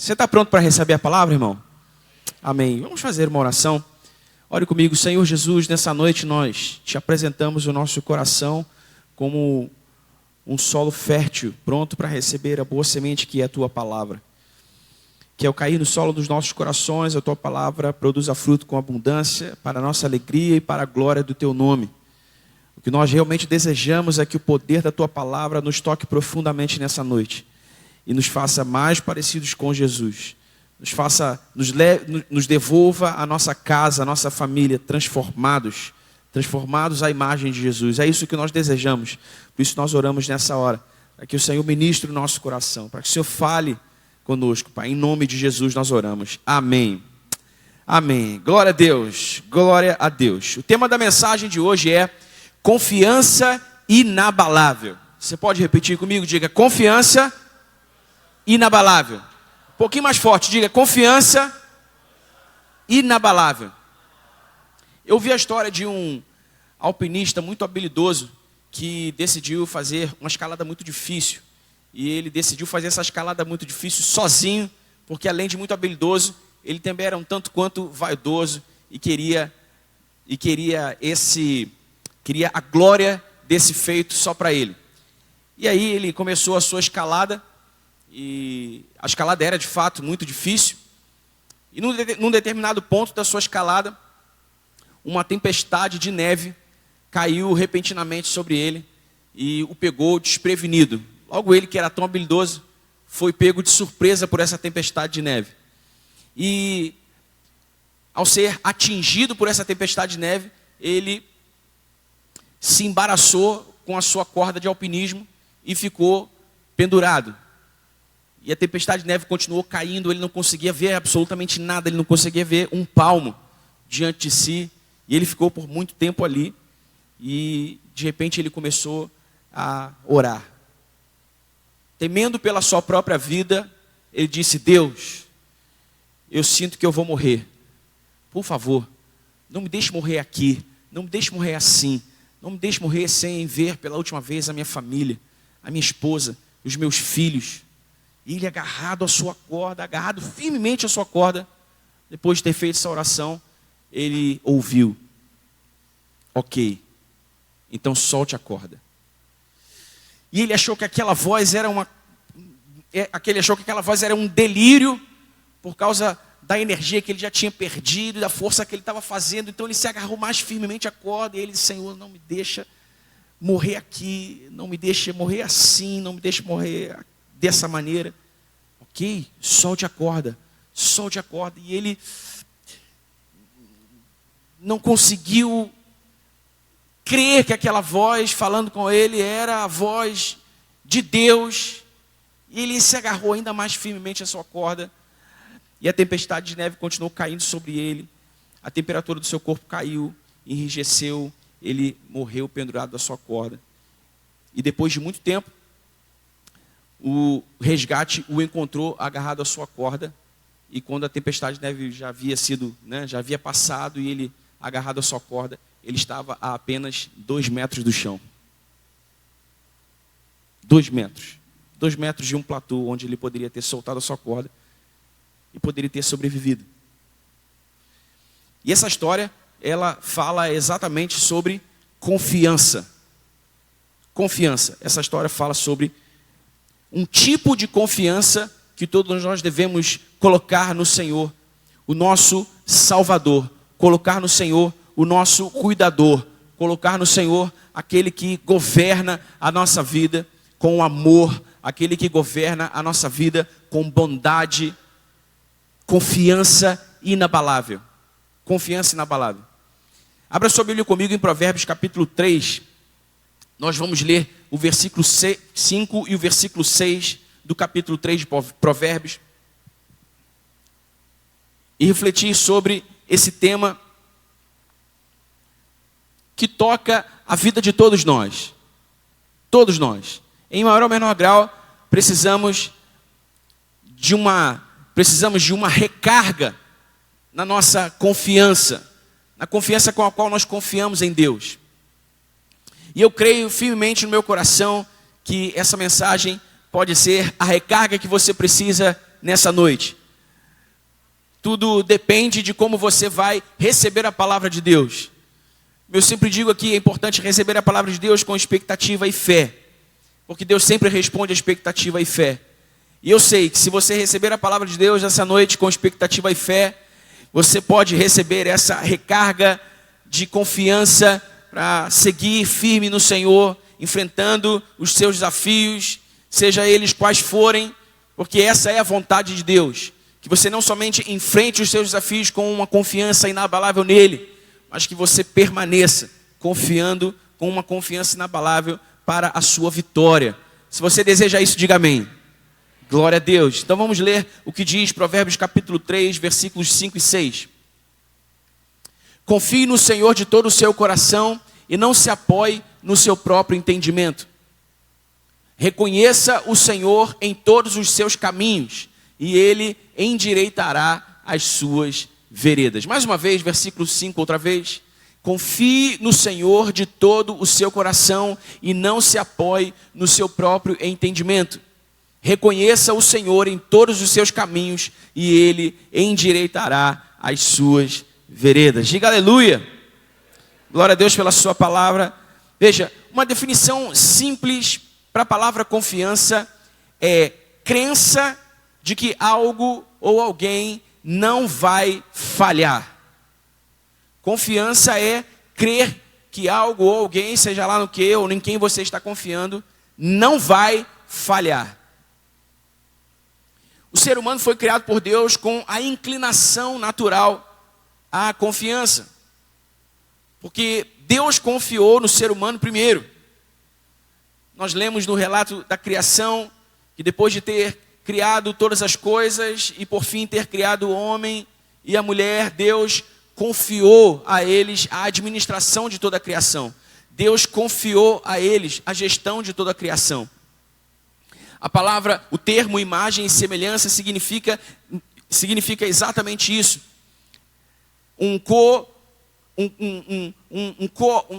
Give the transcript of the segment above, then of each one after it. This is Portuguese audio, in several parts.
Você está pronto para receber a palavra, irmão? Amém. Vamos fazer uma oração. Ore comigo. Senhor Jesus, nessa noite nós te apresentamos o nosso coração como um solo fértil, pronto para receber a boa semente que é a tua palavra. Que ao cair no solo dos nossos corações, a tua palavra produza fruto com abundância, para a nossa alegria e para a glória do teu nome. O que nós realmente desejamos é que o poder da tua palavra nos toque profundamente nessa noite e nos faça mais parecidos com Jesus. Nos devolva a nossa casa, a nossa família, transformados à imagem de Jesus. É isso que nós desejamos. Por isso nós oramos nessa hora, para que o Senhor ministre o nosso coração, para que o Senhor fale conosco, Pai. Em nome de Jesus nós oramos. Amém. Amém. Glória a Deus. Glória a Deus. O tema da mensagem de hoje é confiança inabalável. Você pode repetir comigo? Diga confiança inabalável. Um pouquinho mais forte, diga confiança inabalável. Eu vi a história de um alpinista muito habilidoso que decidiu fazer uma escalada muito difícil. E ele decidiu fazer essa escalada muito difícil sozinho, porque além de muito habilidoso, ele também era um tanto quanto vaidoso e queria a glória desse feito só para ele. E aí ele começou a sua escalada, e a escalada era de fato muito difícil. E num determinado ponto da sua escalada, uma tempestade de neve caiu repentinamente sobre ele e o pegou desprevenido. Logo ele, que era tão habilidoso, foi pego de surpresa por essa tempestade de neve. E ao ser atingido por essa tempestade de neve, ele se embaraçou com a sua corda de alpinismo e ficou pendurado. E a tempestade de neve continuou caindo, ele não conseguia ver absolutamente nada, ele não conseguia ver um palmo diante de si. E ele ficou por muito tempo ali e de repente ele começou a orar. Temendo pela sua própria vida, ele disse: Deus, eu sinto que eu vou morrer. Por favor, não me deixe morrer aqui, não me deixe morrer assim. Não me deixe morrer sem ver pela última vez a minha família, a minha esposa, os meus filhos. E ele agarrado à sua corda, agarrado firmemente à sua corda, depois de ter feito essa oração, ele ouviu: ok, então solte a corda. E ele achou que aquela voz era um delírio, por causa da energia que ele já tinha perdido e da força que ele estava fazendo. Então ele se agarrou mais firmemente à corda e ele disse: Senhor, não me deixa morrer aqui, não me deixa morrer assim, não me deixa morrer dessa maneira. Ok, solte a corda. E ele não conseguiu crer que aquela voz falando com ele era a voz de Deus. E ele se agarrou ainda mais firmemente à sua corda. E a tempestade de neve continuou caindo sobre ele. A temperatura do seu corpo caiu, enrijeceu. Ele morreu pendurado da sua corda. E depois de muito tempo, o resgate o encontrou agarrado à sua corda. E quando a tempestade de neve já havia passado e ele agarrado à sua corda, ele estava a apenas 2 metros do chão. 2 metros. 2 metros de um platô onde ele poderia ter soltado a sua corda e poderia ter sobrevivido. E essa história, ela fala exatamente sobre confiança. Confiança. Essa história fala sobre um tipo de confiança que todos nós devemos colocar no Senhor, o nosso Salvador. Colocar no Senhor o nosso cuidador. Colocar no Senhor aquele que governa a nossa vida com amor. Aquele que governa a nossa vida com bondade. Confiança inabalável. Confiança inabalável. Abra sua Bíblia comigo em Provérbios capítulo 3. Nós vamos ler o versículo 5 e o versículo 6 do capítulo 3 de Provérbios. E refletir sobre esse tema que toca a vida de todos nós. Todos nós. Em maior ou menor grau, precisamos de uma recarga na nossa confiança, na confiança com a qual nós confiamos em Deus. E eu creio firmemente no meu coração que essa mensagem pode ser a recarga que você precisa nessa noite. Tudo depende de como você vai receber a palavra de Deus. Eu sempre digo aqui, é importante receber a palavra de Deus com expectativa e fé. Porque Deus sempre responde a expectativa e fé. E eu sei que se você receber a palavra de Deus essa noite com expectativa e fé, você pode receber essa recarga de confiança para seguir firme no Senhor, enfrentando os seus desafios, seja eles quais forem, porque essa é a vontade de Deus. Que você não somente enfrente os seus desafios com uma confiança inabalável nele, mas que você permaneça confiando com uma confiança inabalável para a sua vitória. Se você deseja isso, diga amém. Glória a Deus. Então vamos ler o que diz Provérbios capítulo 3, versículos 5 e 6. Confie no Senhor de todo o seu coração e não se apoie no seu próprio entendimento. Reconheça o Senhor em todos os seus caminhos e ele endireitará as suas veredas. Mais uma vez, versículo 5, outra vez. Confie no Senhor de todo o seu coração e não se apoie no seu próprio entendimento. Reconheça o Senhor em todos os seus caminhos e ele endireitará as suas veredas. Diga aleluia. Glória a Deus pela sua palavra. Veja, uma definição simples para a palavra confiança é crença de que algo ou alguém não vai falhar. Confiança é crer que algo ou alguém, seja lá no que ou em quem você está confiando, não vai falhar. O ser humano foi criado por Deus com a inclinação natural à confiança. Porque Deus confiou no ser humano primeiro. Nós lemos no relato da criação que depois de ter criado todas as coisas e por fim ter criado o homem e a mulher, Deus confiou a eles a administração de toda a criação. Deus confiou a eles a gestão de toda a criação. A palavra, o termo imagem e semelhança significa exatamente isso.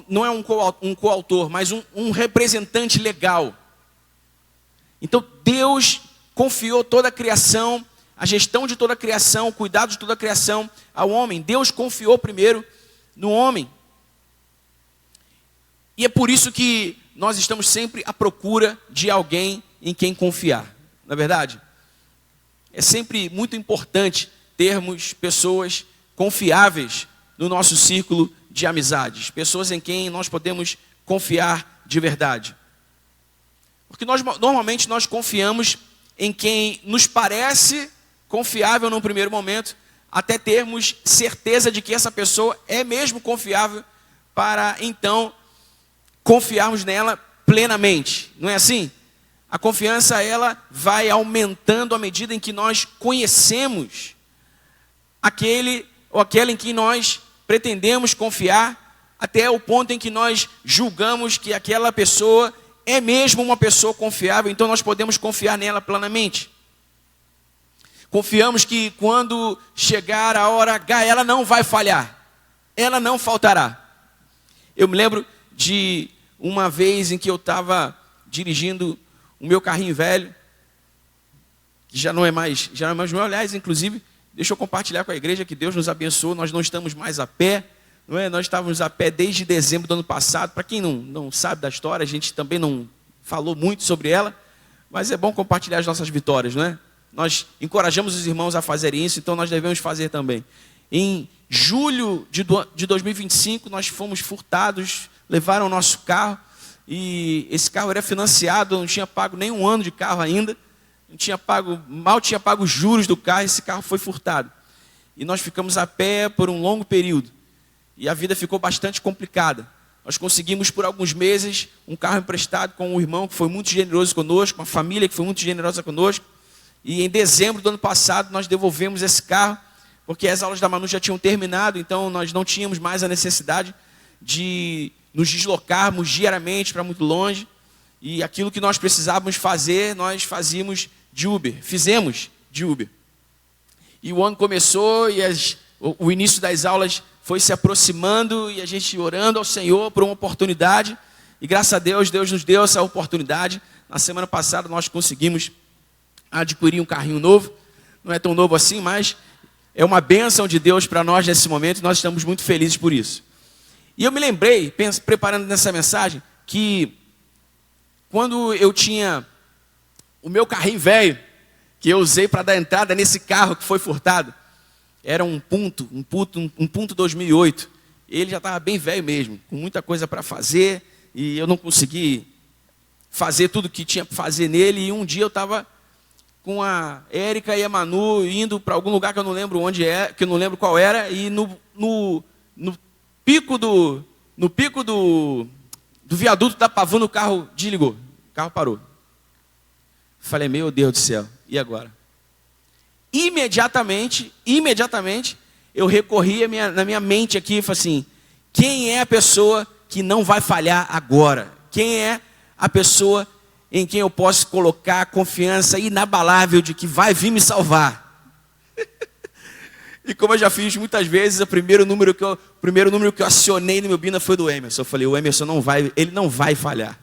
Não é um coautor, mas um representante legal. Então Deus confiou toda a criação, a gestão de toda a criação, o cuidado de toda a criação ao homem. Deus confiou primeiro no homem. E é por isso que nós estamos sempre à procura de alguém em quem confiar. Não é verdade? É sempre muito importante termos pessoas confiáveis no nosso círculo de amizades. Pessoas em quem nós podemos confiar de verdade. Porque normalmente nós confiamos em quem nos parece confiável num primeiro momento, até termos certeza de que essa pessoa é mesmo confiável, para então confiarmos nela plenamente. Não é assim? A confiança, ela vai aumentando à medida em que nós conhecemos aquele ou aquela em que nós pretendemos confiar, até o ponto em que nós julgamos que aquela pessoa é mesmo uma pessoa confiável, então nós podemos confiar nela plenamente. Confiamos que quando chegar a hora H, ela não vai falhar, ela não faltará. Eu me lembro de uma vez em que eu estava dirigindo o meu carrinho velho, que já não é mais meu. Aliás, inclusive, deixa eu compartilhar com a igreja que Deus nos abençoou, nós não estamos mais a pé, não é? Nós estávamos a pé desde dezembro do ano passado. Para quem não sabe da história, a gente também não falou muito sobre ela, mas é bom compartilhar as nossas vitórias, não é? Nós encorajamos os irmãos a fazerem isso, então nós devemos fazer também. Em julho de 2025, nós fomos furtados, levaram o nosso carro, e esse carro era financiado, não tinha pago nem um ano de carro ainda, mal tinha pago os juros do carro, esse carro foi furtado. E nós ficamos a pé por um longo período, e a vida ficou bastante complicada. Nós conseguimos por alguns meses um carro emprestado com um irmão que foi muito generoso conosco, uma família que foi muito generosa conosco, e em dezembro do ano passado nós devolvemos esse carro, porque as aulas da Manu já tinham terminado, então nós não tínhamos mais a necessidade de nos deslocarmos diariamente para muito longe, e aquilo que nós precisávamos fazer, nós fizemos de Uber. E o ano começou, e o início das aulas foi se aproximando, e a gente orando ao Senhor por uma oportunidade, e graças a Deus, Deus nos deu essa oportunidade. Na semana passada nós conseguimos adquirir um carrinho novo, não é tão novo assim, mas é uma bênção de Deus para nós nesse momento e nós estamos muito felizes por isso. E eu me lembrei, preparando nessa mensagem, que quando eu tinha o meu carrinho velho, que eu usei para dar entrada nesse carro que foi furtado, era um Punto 2008. Ele já estava bem velho mesmo, com muita coisa para fazer, e eu não consegui fazer tudo que tinha para fazer nele. E um dia eu estava com a Érica e a Manu indo para algum lugar que eu não lembro onde é, que eu não lembro qual era, e no pico do viaduto da Pavuna o carro desligou, o carro parou. Falei, meu Deus do céu, e agora? Imediatamente, eu recorri na minha mente aqui e falei assim, quem é a pessoa que não vai falhar agora? Quem é a pessoa em quem eu posso colocar a confiança inabalável de que vai vir me salvar? E como eu já fiz muitas vezes, o primeiro número que eu acionei no meu Bina foi do Emerson. Eu falei, o Emerson ele não vai falhar.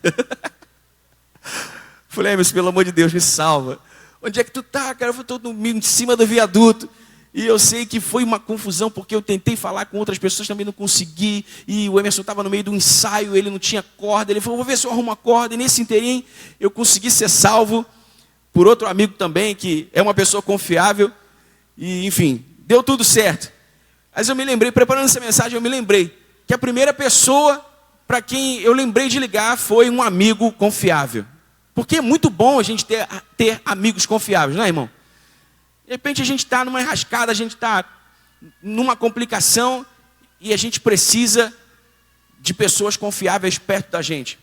Falei, Emerson, pelo amor de Deus, me salva. Onde é que tu tá, cara? Eu estou em cima do viaduto. E eu sei que foi uma confusão, porque eu tentei falar com outras pessoas, também não consegui. E o Emerson estava no meio do ensaio, ele não tinha corda. Ele falou, vou ver se eu arrumo uma corda. E nesse inteirinho, eu consegui ser salvo por outro amigo também, que é uma pessoa confiável. E, enfim, deu tudo certo. Mas eu me lembrei, preparando essa mensagem, eu me lembrei que a primeira pessoa para quem eu lembrei de ligar foi um amigo confiável. Porque é muito bom a gente ter amigos confiáveis, não é, irmão? De repente a gente está numa enrascada, a gente está numa complicação e a gente precisa de pessoas confiáveis perto da gente.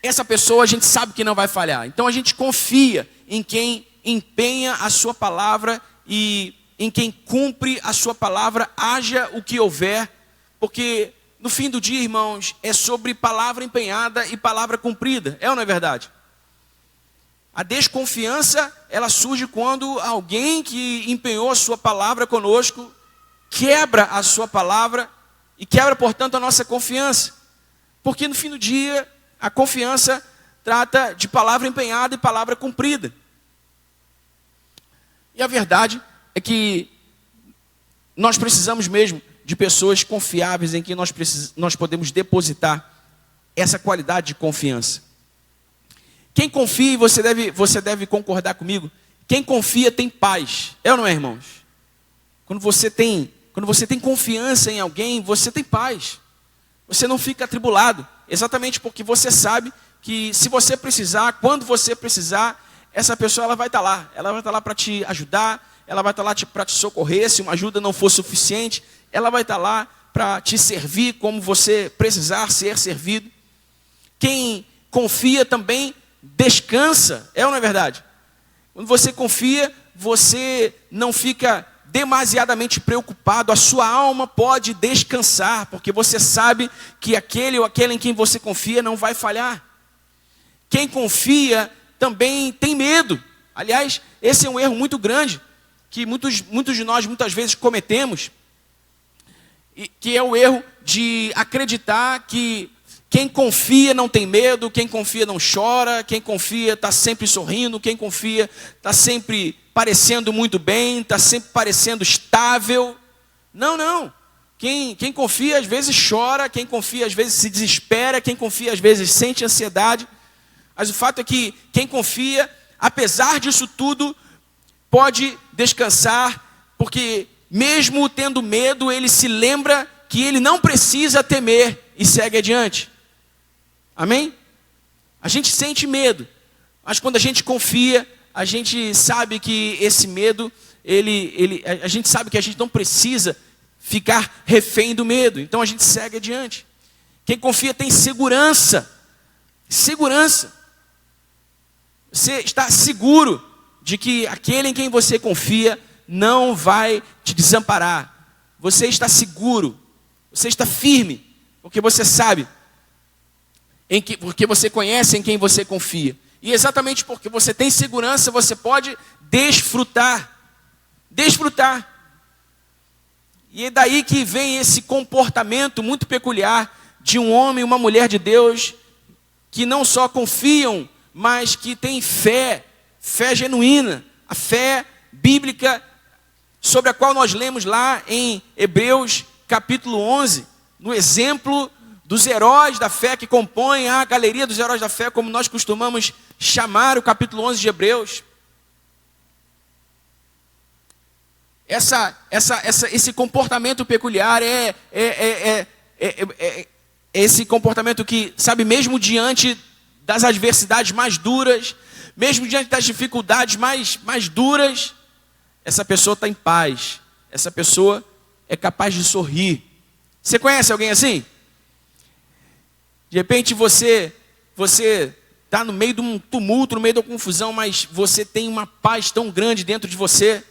Essa pessoa a gente sabe que não vai falhar. Então a gente confia em quem empenha a sua palavra e em quem cumpre a sua palavra, haja o que houver, porque no fim do dia, irmãos, é sobre palavra empenhada e palavra cumprida. É ou não é verdade? A desconfiança, ela surge quando alguém que empenhou a sua palavra conosco quebra a sua palavra e quebra, portanto, a nossa confiança. Porque no fim do dia, a confiança trata de palavra empenhada e palavra cumprida. E a verdade é que nós precisamos mesmo de pessoas confiáveis em quem nós podemos depositar essa qualidade de confiança. Quem confia, e você deve concordar comigo, quem confia tem paz. É ou não é, irmãos? Quando você tem confiança em alguém, você tem paz. Você não fica atribulado, exatamente porque você sabe que se você precisar, quando você precisar, essa pessoa ela vai estar lá. Ela vai estar lá para te ajudar, ela vai estar lá para te socorrer, se uma ajuda não for suficiente, ela vai estar lá para te servir como você precisar ser servido. Quem confia também descansa, é ou não é verdade? Quando você confia, você não fica demasiadamente preocupado, a sua alma pode descansar, porque você sabe que aquele ou aquela em quem você confia não vai falhar. Quem confia também tem medo. Aliás, esse é um erro muito grande, que muitos de nós muitas vezes cometemos, que é o erro de acreditar que quem confia não tem medo, quem confia não chora, quem confia está sempre sorrindo, quem confia está sempre parecendo muito bem, está sempre parecendo estável. Não. Quem confia às vezes chora, quem confia às vezes se desespera, quem confia às vezes sente ansiedade. Mas o fato é que quem confia, apesar disso tudo, pode descansar, porque mesmo tendo medo, ele se lembra que ele não precisa temer e segue adiante. Amém? A gente sente medo, mas quando a gente confia, a gente sabe que esse medo, a gente sabe que a gente não precisa ficar refém do medo, então a gente segue adiante. Quem confia tem segurança. Segurança. Você está seguro de que aquele em quem você confia não vai te desamparar. Você está seguro, você está firme, porque você sabe, porque você conhece em quem você confia. E exatamente porque você tem segurança, você pode desfrutar. Desfrutar. E é daí que vem esse comportamento muito peculiar de um homem e uma mulher de Deus que não só confiam, mas que têm fé genuína a fé bíblica sobre a qual nós lemos lá em Hebreus capítulo 11, no exemplo dos heróis da fé que compõem a galeria dos heróis da fé, como nós costumamos chamar o capítulo 11 de Hebreus. Esse comportamento peculiar é esse comportamento que, sabe, mesmo diante das adversidades mais duras, mesmo diante das dificuldades mais duras, essa pessoa está em paz, essa pessoa é capaz de sorrir. Você conhece alguém assim? De repente você está no meio de um tumulto, no meio da confusão, mas você tem uma paz tão grande dentro de você.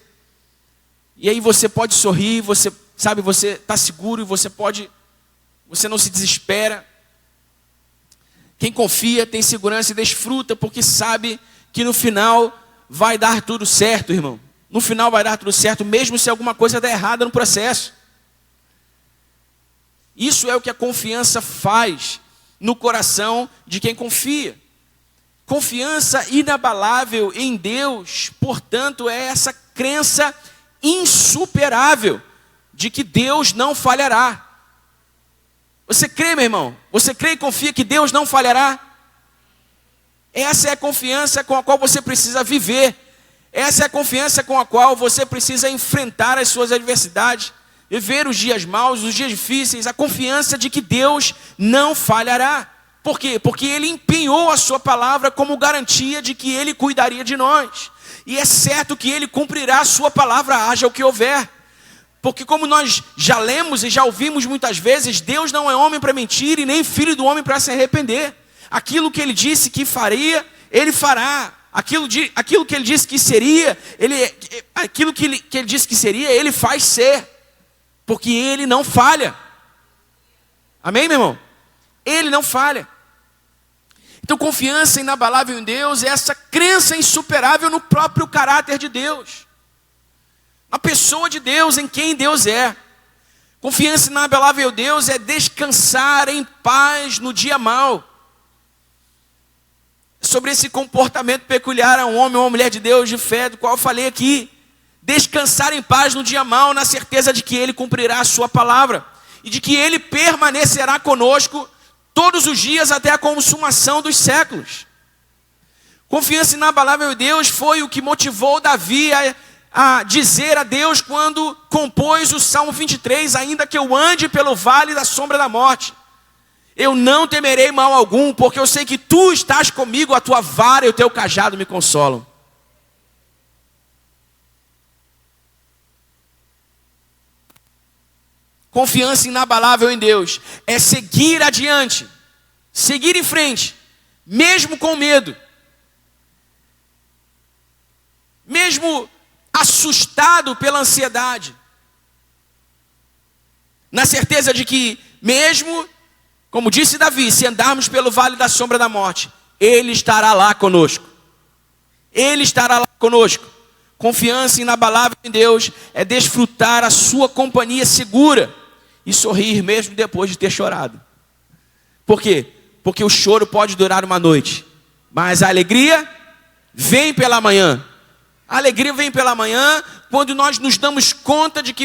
E aí você pode sorrir, você está seguro e você não se desespera. Quem confia tem segurança e desfruta, porque sabe que no final vai dar tudo certo, irmão. No final vai dar tudo certo, mesmo se alguma coisa der errada no processo. Isso é o que a confiança faz no coração de quem confia. Confiança inabalável em Deus, portanto, é essa crença insuperável de que Deus não falhará. Você crê, meu irmão? Você crê e confia que Deus não falhará? Essa é a confiança com a qual você precisa viver. Essa é a confiança com a qual você precisa enfrentar as suas adversidades, viver os dias maus, os dias difíceis, a confiança de que Deus não falhará. Por quê? Porque Ele empenhou a sua palavra como garantia de que Ele cuidaria de nós. E é certo que Ele cumprirá a sua palavra, haja o que houver. Porque como nós já lemos e já ouvimos muitas vezes, Deus não é homem para mentir e nem filho do homem para se arrepender. Aquilo que Ele disse que faria, Ele fará. Aquilo que Ele disse que seria, aquilo que ele disse que seria, Ele faz ser. Porque Ele não falha. Amém, meu irmão? Ele não falha. Então, confiança inabalável em Deus é essa crença insuperável no próprio caráter de Deus. Na pessoa de Deus, em quem Deus é. Confiança inabalável em Deus é descansar em paz no dia mau. Sobre esse comportamento peculiar a um homem ou uma mulher de Deus de fé, do qual eu falei aqui. Descansar em paz no dia mau, na certeza de que Ele cumprirá a sua palavra. E de que Ele permanecerá conosco todos os dias até a consumação dos séculos. Confiança inabalável em Deus foi o que motivou Davi a dizer a Deus quando compôs o Salmo 23, ainda que eu ande pelo vale da sombra da morte, eu não temerei mal algum, porque eu sei que tu estás comigo, a tua vara e o teu cajado me consolam. Confiança inabalável em Deus é seguir adiante, seguir em frente, mesmo com medo, mesmo assustado pela ansiedade, na certeza de que mesmo, como disse Davi, se andarmos pelo vale da sombra da morte, Ele estará lá conosco. Ele estará lá conosco. Confiança inabalável em Deus é desfrutar a sua companhia segura e sorrir mesmo depois de ter chorado. Por quê? Porque o choro pode durar uma noite, mas a alegria vem pela manhã. A alegria vem pela manhã quando nós nos damos conta de que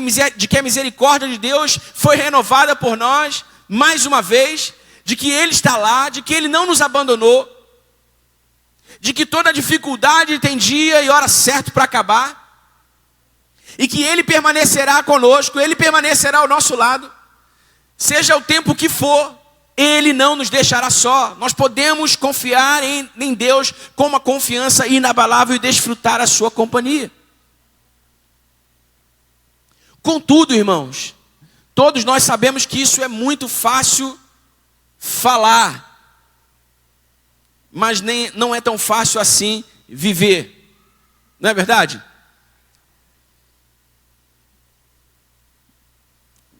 a misericórdia de Deus foi renovada por nós, mais uma vez, de que Ele está lá, de que Ele não nos abandonou, de que toda dificuldade tem dia e hora certa para acabar, e que Ele permanecerá conosco, Ele permanecerá ao nosso lado, seja o tempo que for, Ele não nos deixará só. Nós podemos confiar em Deus com uma confiança inabalável e desfrutar a sua companhia. Contudo, irmãos, todos nós sabemos que isso é muito fácil falar, mas não é tão fácil assim viver. Não é verdade?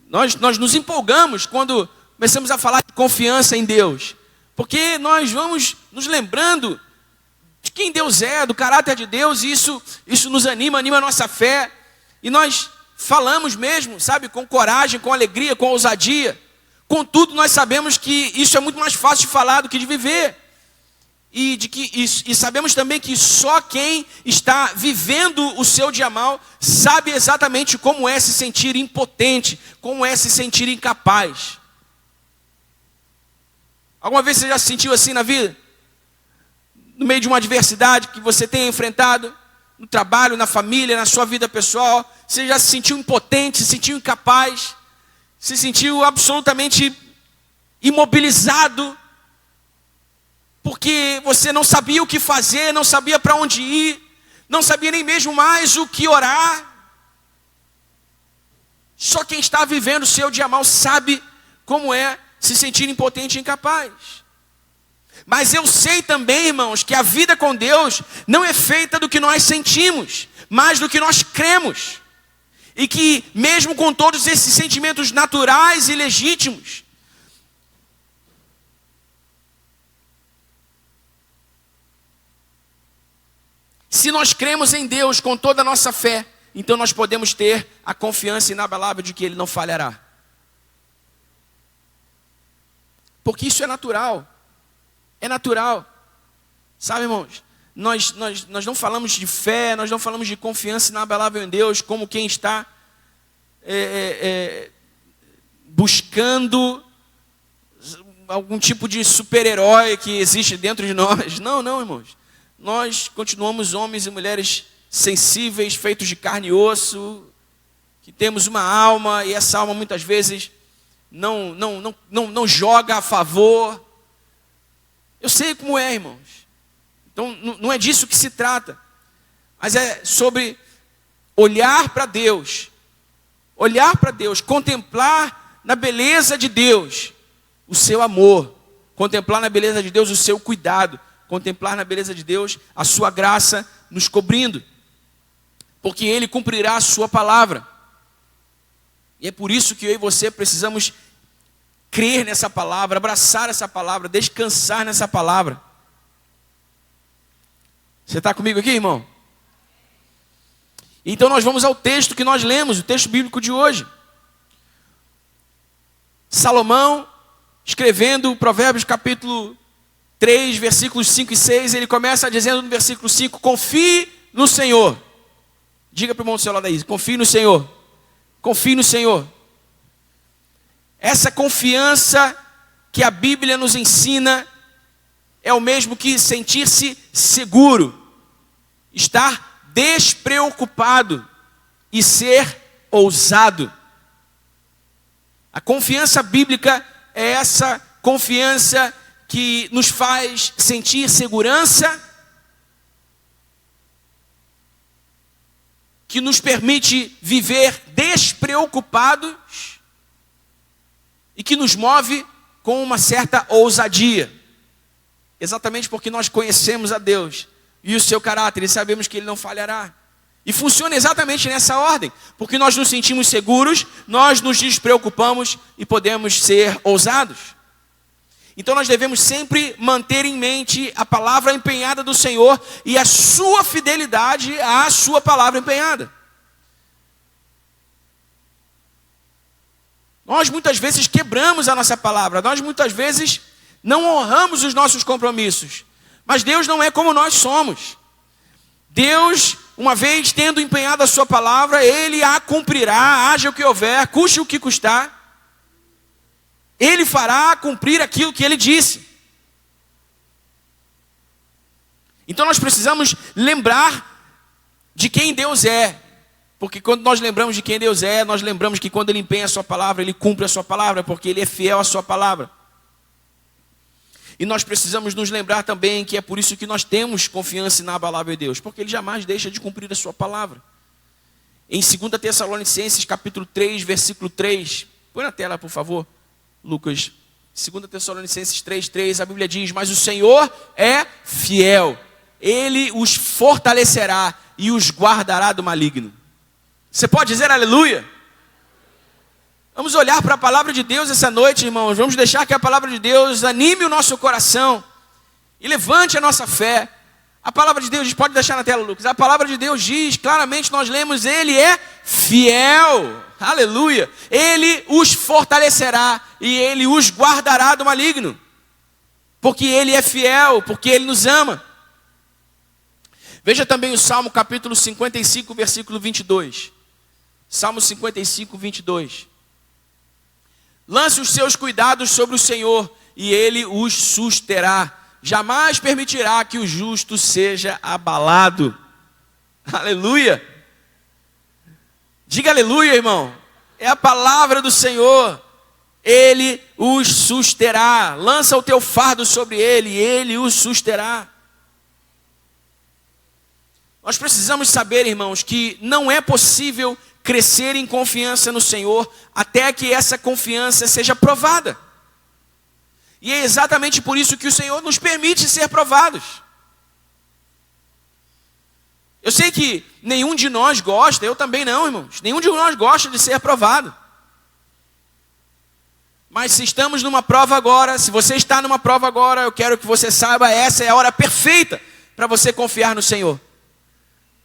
Nós nos empolgamos quando começamos a falar de confiança em Deus, porque nós vamos nos lembrando de quem Deus é, do caráter de Deus, e isso nos anima a nossa fé, e nós falamos mesmo, sabe, com coragem, com alegria, com ousadia. Contudo, nós sabemos que isso é muito mais fácil de falar do que de viver. E sabemos também que só quem está vivendo o seu dia mal sabe exatamente como é se sentir impotente, como é se sentir incapaz. Alguma vez você já se sentiu assim na vida? No meio de uma adversidade que você tenha enfrentado, no trabalho, na família, na sua vida pessoal, você já se sentiu impotente, se sentiu incapaz, se sentiu absolutamente imobilizado, porque você não sabia o que fazer, não sabia para onde ir, não sabia nem mesmo mais o que orar. Só quem está vivendo o seu dia mal sabe como é se sentir impotente e incapaz. Mas eu sei também, irmãos, que a vida com Deus não é feita do que nós sentimos, mas do que nós cremos. E que mesmo com todos esses sentimentos naturais e legítimos, se nós cremos em Deus com toda a nossa fé, então nós podemos ter a confiança inabalável de que Ele não falhará. Porque isso é natural. É natural. Sabe, irmãos? Nós não falamos de fé, nós não falamos de confiança inabalável em Deus como quem está buscando algum tipo de super-herói que existe dentro de nós. Não, irmãos. Nós continuamos homens e mulheres sensíveis, feitos de carne e osso, que temos uma alma, e essa alma muitas vezes não joga a favor. Eu sei como é, irmãos. Então não é disso que se trata, mas é sobre olhar para Deus, contemplar na beleza de Deus o seu amor, contemplar na beleza de Deus o seu cuidado, contemplar na beleza de Deus a sua graça nos cobrindo, porque Ele cumprirá a sua palavra. E é por isso que eu e você precisamos crer nessa palavra, abraçar essa palavra, descansar nessa palavra. Você está comigo aqui, irmão? Então nós vamos ao texto que nós lemos, o texto bíblico de hoje. Salomão, escrevendo Provérbios capítulo 3, versículos 5 e 6, ele começa dizendo no versículo 5, confie no Senhor. Diga para o irmão do seu lado aí, confie no Senhor. Confie no Senhor. Essa confiança que a Bíblia nos ensina é o mesmo que sentir-se seguro, estar despreocupado e ser ousado. A confiança bíblica é essa confiança que nos faz sentir segurança, que nos permite viver despreocupados e que nos move com uma certa ousadia. Exatamente porque nós conhecemos a Deus e o seu caráter e sabemos que Ele não falhará. E funciona exatamente nessa ordem, porque nós nos sentimos seguros, nós nos despreocupamos e podemos ser ousados. Então nós devemos sempre manter em mente a palavra empenhada do Senhor e a sua fidelidade à sua palavra empenhada. Nós muitas vezes quebramos a nossa palavra, nós muitas vezes não honramos os nossos compromissos. Mas Deus não é como nós somos. Deus, uma vez tendo empenhado a sua palavra, Ele a cumprirá, haja o que houver, custe o que custar. Ele fará cumprir aquilo que Ele disse. Então nós precisamos lembrar de quem Deus é. Porque quando nós lembramos de quem Deus é, nós lembramos que quando Ele empenha a sua palavra, Ele cumpre a sua palavra, porque Ele é fiel à sua palavra. E nós precisamos nos lembrar também que é por isso que nós temos confiança inabalável em Deus, porque Ele jamais deixa de cumprir a sua palavra. Em 2 Tessalonicenses capítulo 3, versículo 3, põe na tela por favor, Lucas. 2 Tessalonicenses 3, a Bíblia diz, mas o Senhor é fiel, Ele os fortalecerá e os guardará do maligno. Você pode dizer aleluia? Vamos olhar para a palavra de Deus essa noite, irmãos. Vamos deixar que a palavra de Deus anime o nosso coração e levante a nossa fé. A palavra de Deus diz, pode deixar na tela, Lucas. A palavra de Deus diz, claramente nós lemos, Ele é fiel. Aleluia. Ele os fortalecerá e Ele os guardará do maligno. porque Ele é fiel, porque Ele nos ama. Veja também o Salmo capítulo 55, versículo 22. Salmo 55, 22. Lance os seus cuidados sobre o Senhor, e Ele os susterá. Jamais permitirá que o justo seja abalado. Aleluia! Diga aleluia, irmão. É a palavra do Senhor. Ele os susterá. Lança o teu fardo sobre Ele, e Ele os susterá. Nós precisamos saber, irmãos, que não é possível crescer em confiança no Senhor até que essa confiança seja provada. E é exatamente por isso que o Senhor nos permite ser provados. Eu sei que nenhum de nós gosta, eu também não, irmãos. Nenhum de nós gosta de ser provado. Mas se estamos numa prova agora, se você está numa prova agora, eu quero que você saiba, essa é a hora perfeita para você confiar no Senhor.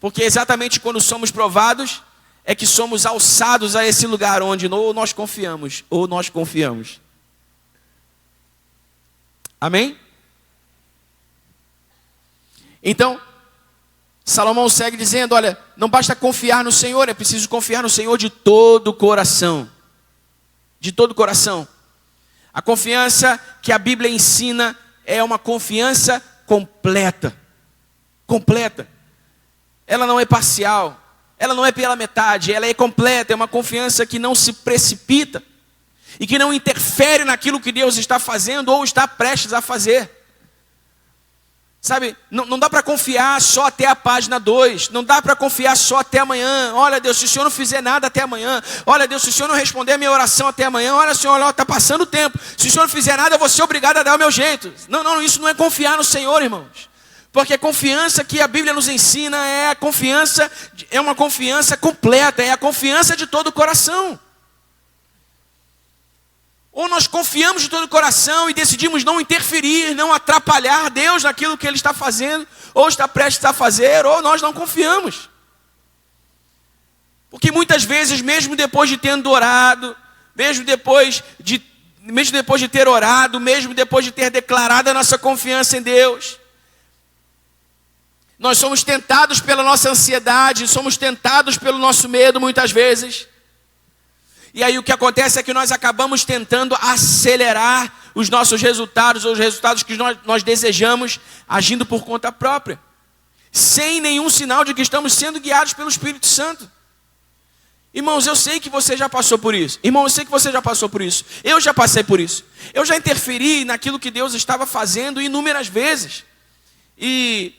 Porque exatamente quando somos provados, é que somos alçados a esse lugar onde ou nós confiamos, ou nós confiamos. Amém? Então, Salomão segue dizendo, olha, não basta confiar no Senhor, é preciso confiar no Senhor de todo o coração. De todo o coração. A confiança que a Bíblia ensina é uma confiança completa. Completa. Ela não é parcial. Ela não é pela metade, ela é completa. É uma confiança que não se precipita. E que não interfere naquilo que Deus está fazendo ou está prestes a fazer. Sabe, não dá para confiar só até a página 2. Não dá para confiar só até amanhã. Olha, Deus, se o Senhor não fizer nada até amanhã. Olha, Deus, se o Senhor não responder a minha oração até amanhã. Olha, Senhor, está passando o tempo. Se o Senhor não fizer nada, eu vou ser obrigado a dar o meu jeito. Não, isso não é confiar no Senhor, irmãos. Porque a confiança que a Bíblia nos ensina é uma confiança completa. É a confiança de todo o coração. Ou nós confiamos de todo o coração e decidimos não interferir, não atrapalhar Deus naquilo que Ele está fazendo, ou está prestes a fazer, ou nós não confiamos. Porque muitas vezes, mesmo depois de tendo orado, mesmo depois de ter orado, mesmo depois de ter declarado a nossa confiança em Deus, nós somos tentados pela nossa ansiedade, somos tentados pelo nosso medo muitas vezes. E aí o que acontece é que nós acabamos tentando acelerar os nossos resultados, ou os resultados que nós desejamos, agindo por conta própria. Sem nenhum sinal de que estamos sendo guiados pelo Espírito Santo. Irmãos, eu sei que você já passou por isso. Irmão, eu sei que você já passou por isso. Eu já passei por isso. Eu já interferi naquilo que Deus estava fazendo inúmeras vezes. E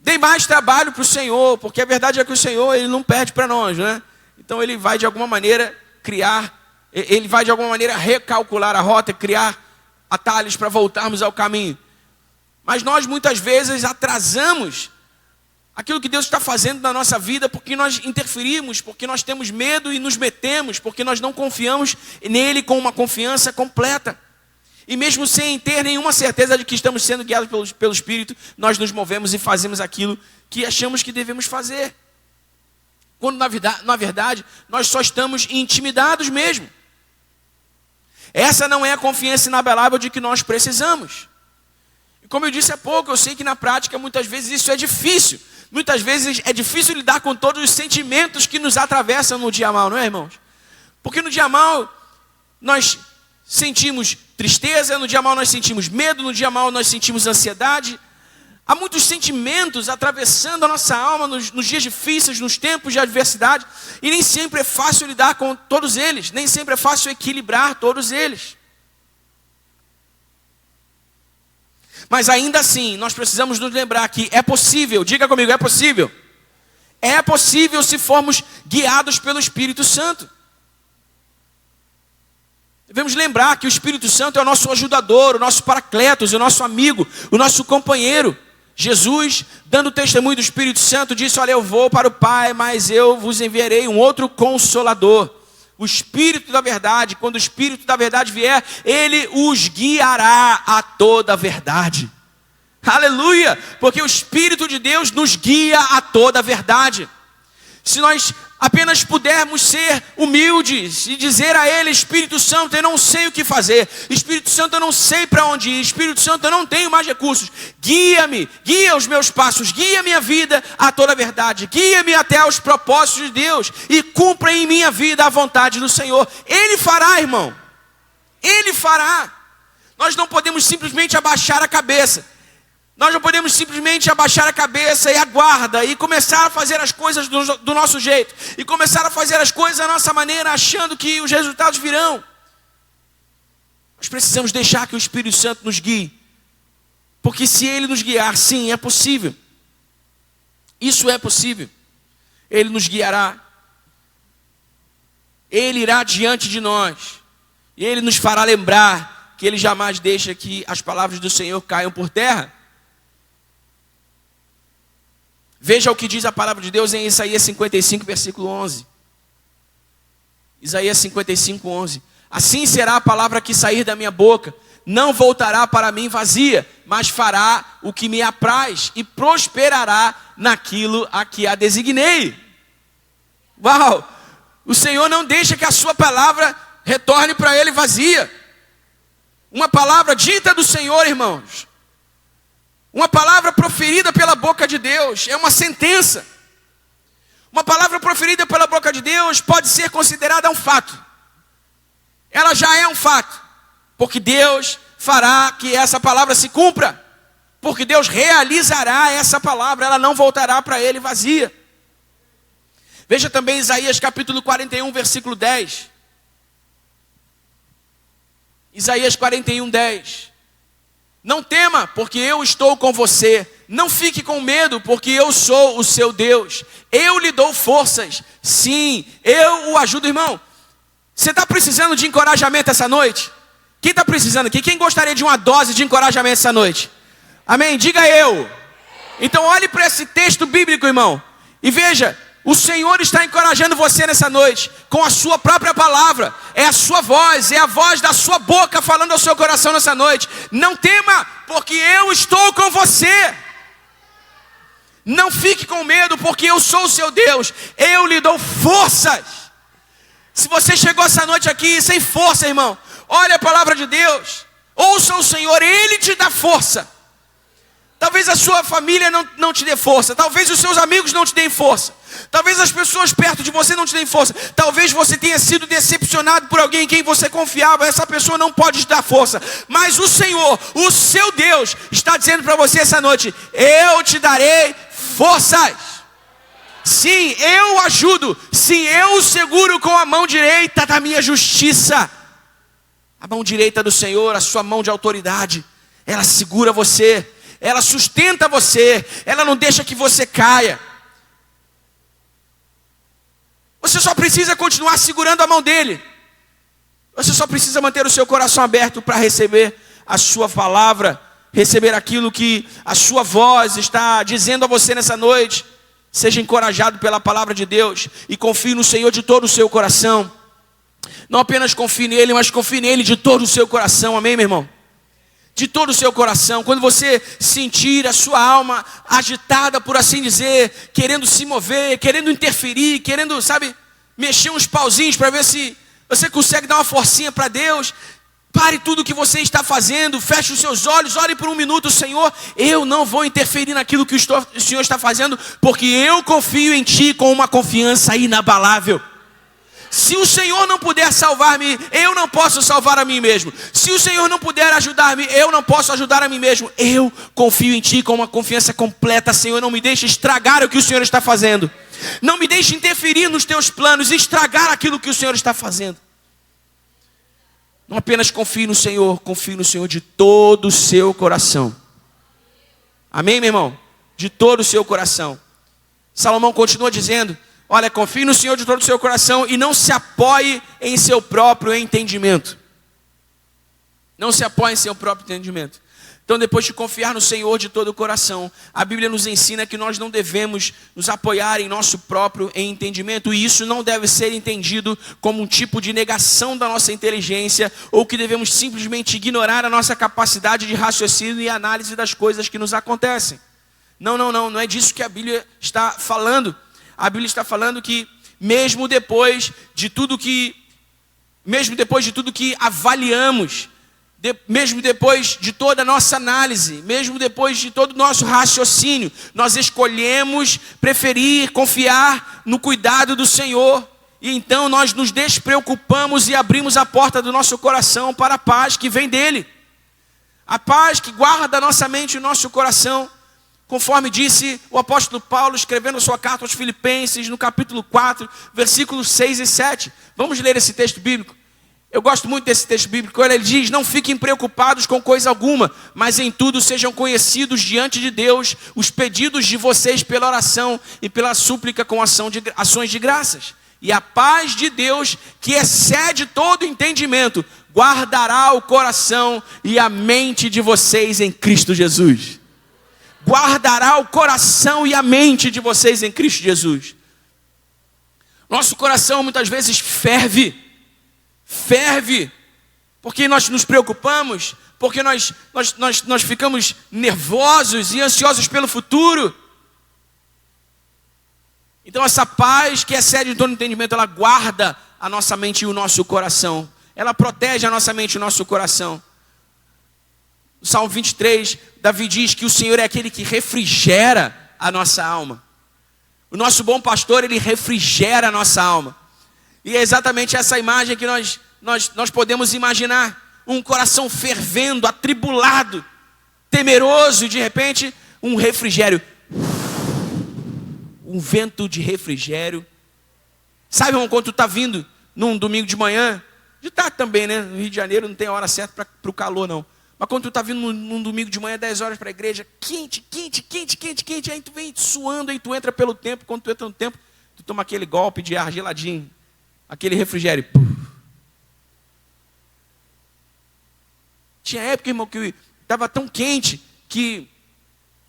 dei mais trabalho para o Senhor, porque a verdade é que o Senhor, Ele não perde para nós, né? Então Ele vai de alguma maneira recalcular a rota, criar atalhos para voltarmos ao caminho. Mas nós muitas vezes atrasamos aquilo que Deus está fazendo na nossa vida, porque nós interferimos, porque nós temos medo e nos metemos, porque nós não confiamos nele com uma confiança completa. E mesmo sem ter nenhuma certeza de que estamos sendo guiados pelo Espírito, nós nos movemos e fazemos aquilo que achamos que devemos fazer. Quando na verdade nós só estamos intimidados mesmo. Essa não é a confiança inabalável de que nós precisamos. E como eu disse há pouco, eu sei que na prática muitas vezes isso é difícil. Muitas vezes é difícil lidar com todos os sentimentos que nos atravessam no dia mal, não é, irmãos? Porque no dia mal nós sentimos tristeza, no dia mal nós sentimos medo, no dia mal nós sentimos ansiedade. Há muitos sentimentos atravessando a nossa alma nos dias difíceis, nos tempos de adversidade. E nem sempre é fácil lidar com todos eles. Nem sempre é fácil equilibrar todos eles. Mas ainda assim, nós precisamos nos lembrar que é possível. Diga comigo, é possível. É possível se formos guiados pelo Espírito Santo. Devemos lembrar que o Espírito Santo é o nosso ajudador, o nosso paracletos, o nosso amigo, o nosso companheiro. Jesus, dando testemunho do Espírito Santo, disse, olha, eu vou para o Pai, mas eu vos enviarei um outro Consolador. O Espírito da verdade, quando o Espírito da verdade vier, Ele os guiará a toda a verdade. Aleluia! Porque o Espírito de Deus nos guia a toda a verdade. Se nós apenas pudermos ser humildes e dizer a Ele: Espírito Santo, eu não sei o que fazer. Espírito Santo, eu não sei para onde ir. Espírito Santo, eu não tenho mais recursos. Guia-me, guia os meus passos, guia minha vida a toda a verdade. Guia-me até aos propósitos de Deus e cumpra em minha vida a vontade do Senhor. Ele fará, irmão. Ele fará. Nós não podemos simplesmente abaixar a cabeça. Nós não podemos simplesmente abaixar a cabeça e aguardar e começar a fazer as coisas do nosso jeito. E começar a fazer as coisas da nossa maneira, achando que os resultados virão. Nós precisamos deixar que o Espírito Santo nos guie. Porque se Ele nos guiar, sim, é possível. Isso é possível. Ele nos guiará. Ele irá diante de nós. E Ele nos fará lembrar que Ele jamais deixa que as palavras do Senhor caiam por terra. Veja o que diz a palavra de Deus em Isaías 55, versículo 11. Isaías 55, 11. Assim será a palavra que sair da minha boca. Não voltará para mim vazia, mas fará o que me apraz e prosperará naquilo a que a designei. Uau! O Senhor não deixa que a sua palavra retorne para Ele vazia. Uma palavra dita do Senhor, irmãos. Uma palavra proferida pela boca de Deus é uma sentença. Uma palavra proferida pela boca de Deus pode ser considerada um fato. Ela já é um fato, porque Deus fará que essa palavra se cumpra. Porque Deus realizará essa palavra, ela não voltará para Ele vazia. Veja também Isaías capítulo 41, versículo 10. Isaías 41, 10. Não tema, porque eu estou com você. Não fique com medo, porque eu sou o seu Deus. Eu lhe dou forças. Sim, eu o ajudo, irmão. Você está precisando de encorajamento essa noite? Quem está precisando aqui? Quem gostaria de uma dose de encorajamento essa noite? Amém? Diga eu. Então olhe para esse texto bíblico, irmão. E veja, o Senhor está encorajando você nessa noite com a sua própria palavra. É a sua voz, é a voz da sua boca falando ao seu coração nessa noite. Não tema, porque eu estou com você. Não fique com medo, porque eu sou o seu Deus. Eu lhe dou forças. Se você chegou essa noite aqui sem força, irmão, olha a palavra de Deus. Ouça o Senhor, Ele te dá força. Talvez a sua família não te dê força. Talvez os seus amigos não te deem força. Talvez as pessoas perto de você não te deem força. Talvez você tenha sido decepcionado por alguém em quem você confiava. Essa pessoa não pode te dar força. Mas o Senhor, o seu Deus, está dizendo para você essa noite: eu te darei forças. Sim, eu o ajudo. Sim, eu o seguro com a mão direita da minha justiça. A mão direita do Senhor, a sua mão de autoridade, ela segura você. Ela sustenta você. Ela não deixa que você caia. Você só precisa continuar segurando a mão dele. Você só precisa manter o seu coração aberto para receber a sua palavra, receber aquilo que a sua voz está dizendo a você nessa noite. Seja encorajado pela palavra de Deus e confie no Senhor de todo o seu coração. Não apenas confie nele, mas confie nele de todo o seu coração. Amém, meu irmão? De todo o seu coração. Quando você sentir a sua alma agitada, por assim dizer, querendo se mover, querendo interferir, querendo, sabe, mexer uns pauzinhos para ver se você consegue dar uma forcinha para Deus, pare tudo o que você está fazendo, feche os seus olhos, ore por um minuto: Senhor, eu não vou interferir naquilo que o Senhor está fazendo, porque eu confio em Ti com uma confiança inabalável. Se o Senhor não puder salvar-me, eu não posso salvar a mim mesmo. Se o Senhor não puder ajudar-me, eu não posso ajudar a mim mesmo. Eu confio em Ti com uma confiança completa. Senhor, não me deixe estragar o que o Senhor está fazendo. Não me deixe interferir nos Teus planos e estragar aquilo que o Senhor está fazendo. Não apenas confie no Senhor de todo o seu coração. Amém, meu irmão? De todo o seu coração. Salomão continua dizendo: olha, confie no Senhor de todo o seu coração e não se apoie em seu próprio entendimento. Não se apoie em seu próprio entendimento. Então, depois de confiar no Senhor de todo o coração, a Bíblia nos ensina que nós não devemos nos apoiar em nosso próprio entendimento. E isso não deve ser entendido como um tipo de negação da nossa inteligência, ou que devemos simplesmente ignorar a nossa capacidade de raciocínio e análise das coisas que nos acontecem. Não é disso que a Bíblia está falando. a Bíblia está falando que mesmo depois de tudo que avaliamos, mesmo depois de toda a nossa análise, mesmo depois de todo o nosso raciocínio, nós escolhemos preferir confiar no cuidado do Senhor. E então nós nos despreocupamos e abrimos a porta do nosso coração para a paz que vem dele. A paz que guarda a nossa mente e o nosso coração, conforme disse o apóstolo Paulo, escrevendo a sua carta aos Filipenses, no capítulo 4, versículos 6 e 7. Vamos ler esse texto bíblico. Eu gosto muito desse texto bíblico. Ele diz: não fiquem preocupados com coisa alguma, mas em tudo sejam conhecidos diante de Deus os pedidos de vocês pela oração e pela súplica com ações de graças. E a paz de Deus, que excede todo entendimento, guardará o coração e a mente de vocês em Cristo Jesus. Guardará o coração e a mente de vocês em Cristo Jesus. Nosso coração muitas vezes ferve, porque nós nos preocupamos, porque nós ficamos nervosos e ansiosos pelo futuro. Então essa paz que excede todo entendimento, ela guarda a nossa mente e o nosso coração. Ela protege a nossa mente e o nosso coração. No Salmo 23, Davi diz que o Senhor é aquele que refrigera a nossa alma. O nosso bom pastor, ele refrigera a nossa alma. E é exatamente essa imagem que nós podemos imaginar. Um coração fervendo, atribulado, temeroso, e de repente um refrigério. Um vento de refrigério. Sabe, irmão, quando tu está vindo num domingo de manhã, de tarde também, né? No Rio de Janeiro não tem hora certa para o calor, não. Mas quando tu está vindo num domingo de manhã, 10 horas para a igreja, quente, aí tu vem suando, aí tu entra pelo tempo, quando tu entra no tempo, tu toma aquele golpe de ar geladinho, aquele refrigério. Tinha época, irmão, que estava tão quente que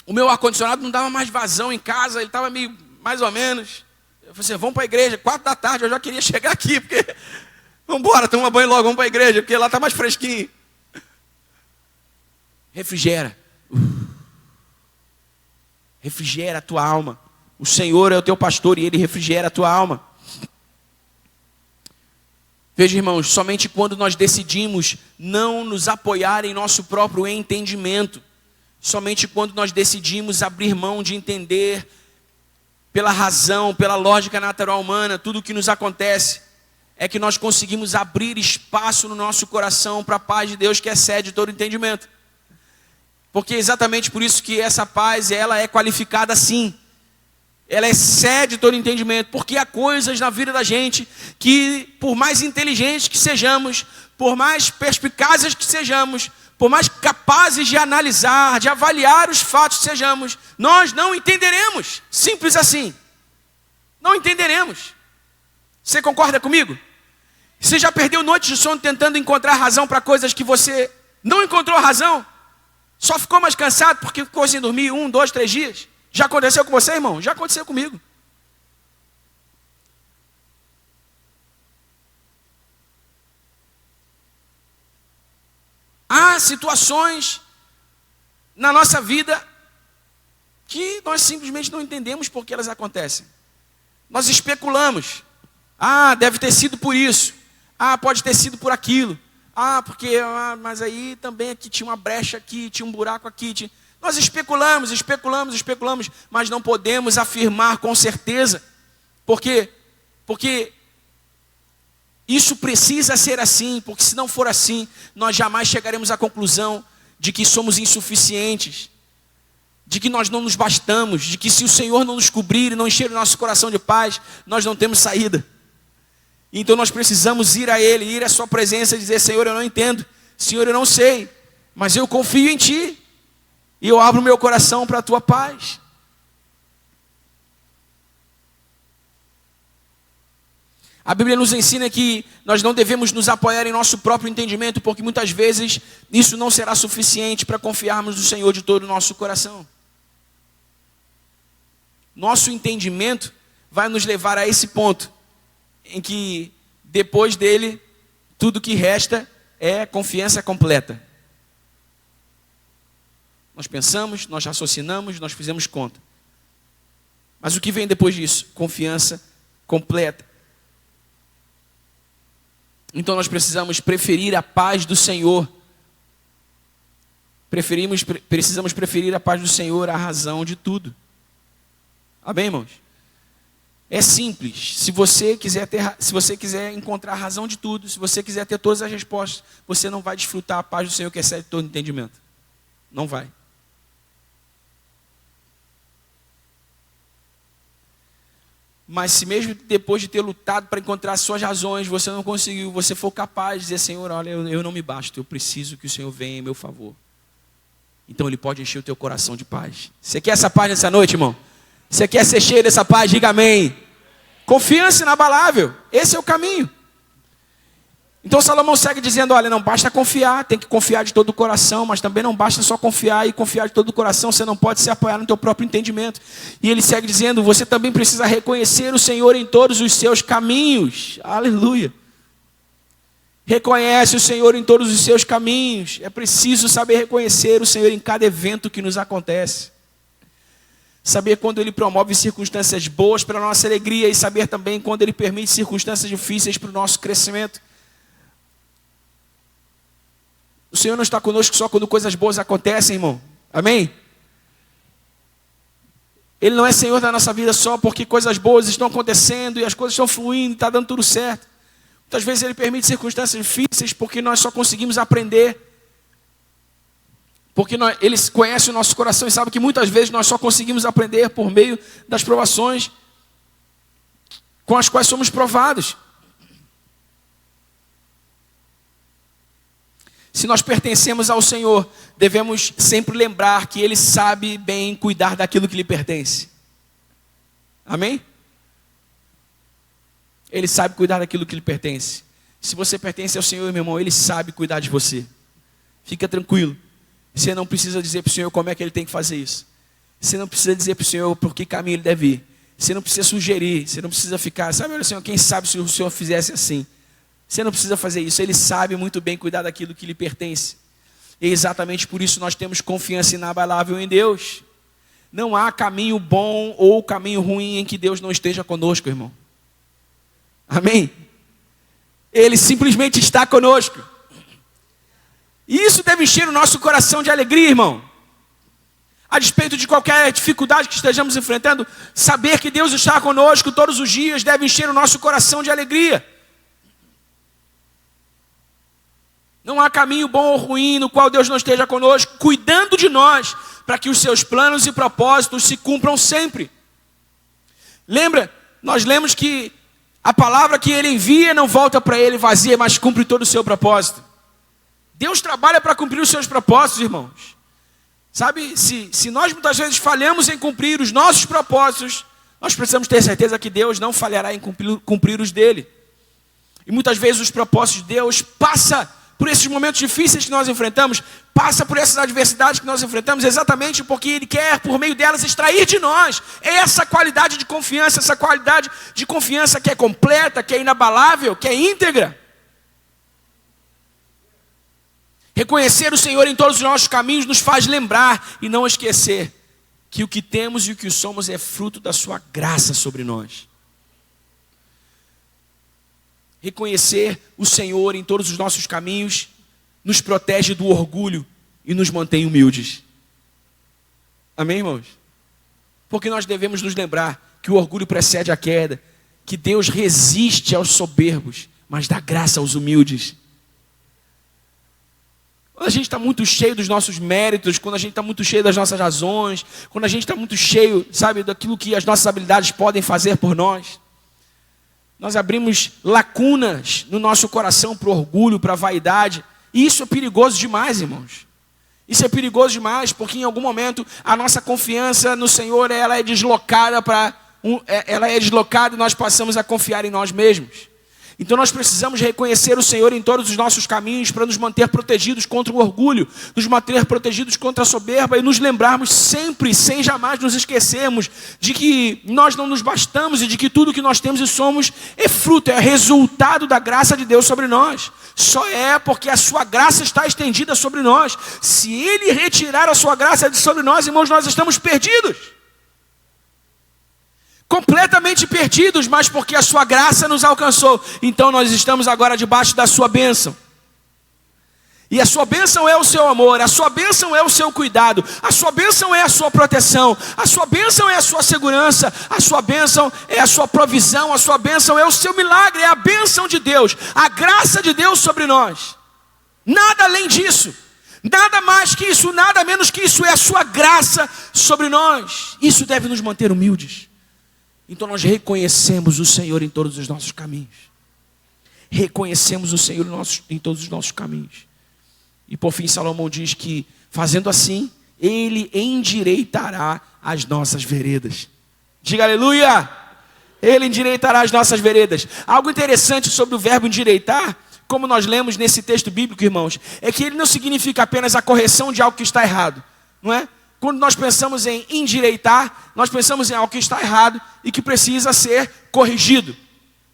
o meu ar-condicionado não dava mais vazão em casa, ele estava meio, mais ou menos. Eu falei assim: vamos para a igreja, 4 da tarde, eu já queria chegar aqui, porque vamos embora, toma banho logo, vamos para a igreja, porque lá está mais fresquinho. Refrigera. Refrigera a tua alma. O Senhor é o teu pastor e Ele refrigera a tua alma. Veja, irmãos, somente quando nós decidimos não nos apoiar em nosso próprio entendimento, somente quando nós decidimos abrir mão de entender pela razão, pela lógica natural humana, tudo o que nos acontece, é que nós conseguimos abrir espaço no nosso coração para a paz de Deus que excede todo entendimento. Porque é exatamente por isso que essa paz, ela é qualificada assim. Ela excede todo entendimento, porque há coisas na vida da gente que, por mais inteligentes que sejamos, por mais perspicazes que sejamos, por mais capazes de analisar, de avaliar os fatos que sejamos, nós não entenderemos. Simples assim. Não entenderemos. Você concorda comigo? Você já perdeu noites de sono tentando encontrar razão para coisas que você não encontrou razão? Só ficou mais cansado porque ficou sem dormir 1, 2, 3 dias? Já aconteceu com você, irmão? Já aconteceu comigo. Há situações na nossa vida que nós simplesmente não entendemos por que elas acontecem. Nós especulamos. Deve ter sido por isso. Pode ter sido por aquilo. Mas aí também aqui tinha uma brecha aqui, tinha um buraco aqui. Nós especulamos, mas não podemos afirmar com certeza. Por quê? Porque isso precisa ser assim, porque se não for assim, nós jamais chegaremos à conclusão de que somos insuficientes, de que nós não nos bastamos, de que se o Senhor não nos cobrir e não encher o nosso coração de paz, nós não temos saída. Então nós precisamos ir a Ele, ir à sua presença e dizer: Senhor, eu não entendo, Senhor, eu não sei, mas eu confio em Ti, e eu abro meu coração para a Tua paz. A Bíblia nos ensina que nós não devemos nos apoiar em nosso próprio entendimento, porque muitas vezes isso não será suficiente para confiarmos no Senhor de todo o nosso coração. Nosso entendimento vai nos levar a esse ponto, em que depois dele, tudo que resta é confiança completa. Nós pensamos, nós raciocinamos, nós fizemos conta. Mas o que vem depois disso? Confiança completa. Então nós precisamos preferir a paz do Senhor. Precisamos preferir a paz do Senhor à razão de tudo. Amém, irmãos? É simples. Se você quiser encontrar a razão de tudo, se você quiser ter todas as respostas, você não vai desfrutar a paz do Senhor que excede todo entendimento. Não vai. Mas se mesmo depois de ter lutado para encontrar as suas razões, você não conseguiu, você for capaz de dizer, Senhor, olha, eu não me basto, eu preciso que o Senhor venha em meu favor. Então Ele pode encher o teu coração de paz. Você quer essa paz nessa noite, irmão? Você quer ser cheio dessa paz? Diga amém. Confiança inabalável. Esse é o caminho. Então Salomão segue dizendo, olha, não basta confiar, tem que confiar de todo o coração, mas também não basta só confiar e confiar de todo o coração, você não pode se apoiar no teu próprio entendimento. E ele segue dizendo, você também precisa reconhecer o Senhor em todos os seus caminhos. Aleluia. Reconhece o Senhor em todos os seus caminhos. É preciso saber reconhecer o Senhor em cada evento que nos acontece. Saber quando Ele promove circunstâncias boas para a nossa alegria e saber também quando Ele permite circunstâncias difíceis para o nosso crescimento. O Senhor não está conosco só quando coisas boas acontecem, irmão. Amém? Ele não é Senhor da nossa vida só porque coisas boas estão acontecendo e as coisas estão fluindo e está dando tudo certo. Muitas vezes Ele permite circunstâncias difíceis porque nós só conseguimos aprender. Porque Ele conhece o nosso coração e sabe que muitas vezes nós só conseguimos aprender por meio das provações com as quais somos provados. Se nós pertencemos ao Senhor, devemos sempre lembrar que Ele sabe bem cuidar daquilo que lhe pertence. Amém? Ele sabe cuidar daquilo que lhe pertence. Se você pertence ao Senhor, meu irmão, Ele sabe cuidar de você. Fica tranquilo. Você não precisa dizer para o Senhor como é que Ele tem que fazer isso. Você não precisa dizer para o Senhor por que caminho Ele deve ir. Você não precisa sugerir. Você não precisa ficar, sabe, olha, Senhor, quem sabe se o Senhor fizesse assim. Você não precisa fazer isso. Ele sabe muito bem cuidar daquilo que lhe pertence. E exatamente por isso nós temos confiança inabalável em Deus. Não há caminho bom ou caminho ruim em que Deus não esteja conosco, irmão. Amém? Ele simplesmente está conosco. E isso deve encher o nosso coração de alegria, irmão. A despeito de qualquer dificuldade que estejamos enfrentando, saber que Deus está conosco todos os dias deve encher o nosso coração de alegria. Não há caminho bom ou ruim no qual Deus não esteja conosco, cuidando de nós, para que os seus planos e propósitos se cumpram sempre. Lembra? Nós lemos que a palavra que Ele envia não volta para Ele vazia, mas cumpre todo o seu propósito. Deus trabalha para cumprir os seus propósitos, irmãos. Sabe, se nós muitas vezes falhamos em cumprir os nossos propósitos, nós precisamos ter certeza que Deus não falhará em cumprir os dele. E muitas vezes os propósitos de Deus passam por esses momentos difíceis que nós enfrentamos, passa por essas adversidades que nós enfrentamos, exatamente porque Ele quer, por meio delas, extrair de nós essa qualidade de confiança, essa qualidade de confiança que é completa, que é inabalável, que é íntegra. Reconhecer o Senhor em todos os nossos caminhos nos faz lembrar e não esquecer que o que temos e o que somos é fruto da sua graça sobre nós. Reconhecer o Senhor em todos os nossos caminhos nos protege do orgulho e nos mantém humildes. Amém, irmãos? Porque nós devemos nos lembrar que o orgulho precede a queda, que Deus resiste aos soberbos, mas dá graça aos humildes. Quando a gente está muito cheio dos nossos méritos, quando a gente está muito cheio das nossas razões, quando a gente está muito cheio, sabe, daquilo que as nossas habilidades podem fazer por nós, nós abrimos lacunas no nosso coração para o orgulho, para a vaidade. E isso é perigoso demais, irmãos. Isso é perigoso demais, porque em algum momento a nossa confiança no Senhor ela é deslocada e nós passamos a confiar em nós mesmos. Então nós precisamos reconhecer o Senhor em todos os nossos caminhos para nos manter protegidos contra o orgulho, nos manter protegidos contra a soberba e nos lembrarmos sempre, sem jamais nos esquecermos de que nós não nos bastamos e de que tudo que nós temos e somos é fruto, é resultado da graça de Deus sobre nós. Só é porque a sua graça está estendida sobre nós. Se Ele retirar a sua graça de sobre nós, irmãos, nós estamos perdidos. completamente perdidos, mas porque a sua graça nos alcançou. Então nós estamos agora debaixo da sua bênção. E a sua bênção é o seu amor, a sua bênção é o seu cuidado, a sua bênção é a sua proteção, a sua bênção é a sua segurança, a sua bênção é a sua provisão, a sua bênção é o seu milagre, é a bênção de Deus, a graça de Deus sobre nós. Nada além disso, nada mais que isso, nada menos que isso, é a sua graça sobre nós. Isso deve nos manter humildes. Então nós reconhecemos o Senhor em todos os nossos caminhos. Reconhecemos o Senhor em todos os nossos caminhos. E por fim Salomão diz que, fazendo assim, Ele endireitará as nossas veredas. Diga aleluia! Ele endireitará as nossas veredas. Algo interessante sobre o verbo endireitar, como nós lemos nesse texto bíblico, irmãos, é que ele não significa apenas a correção de algo que está errado, não é? Quando nós pensamos em endireitar, nós pensamos em algo que está errado e que precisa ser corrigido.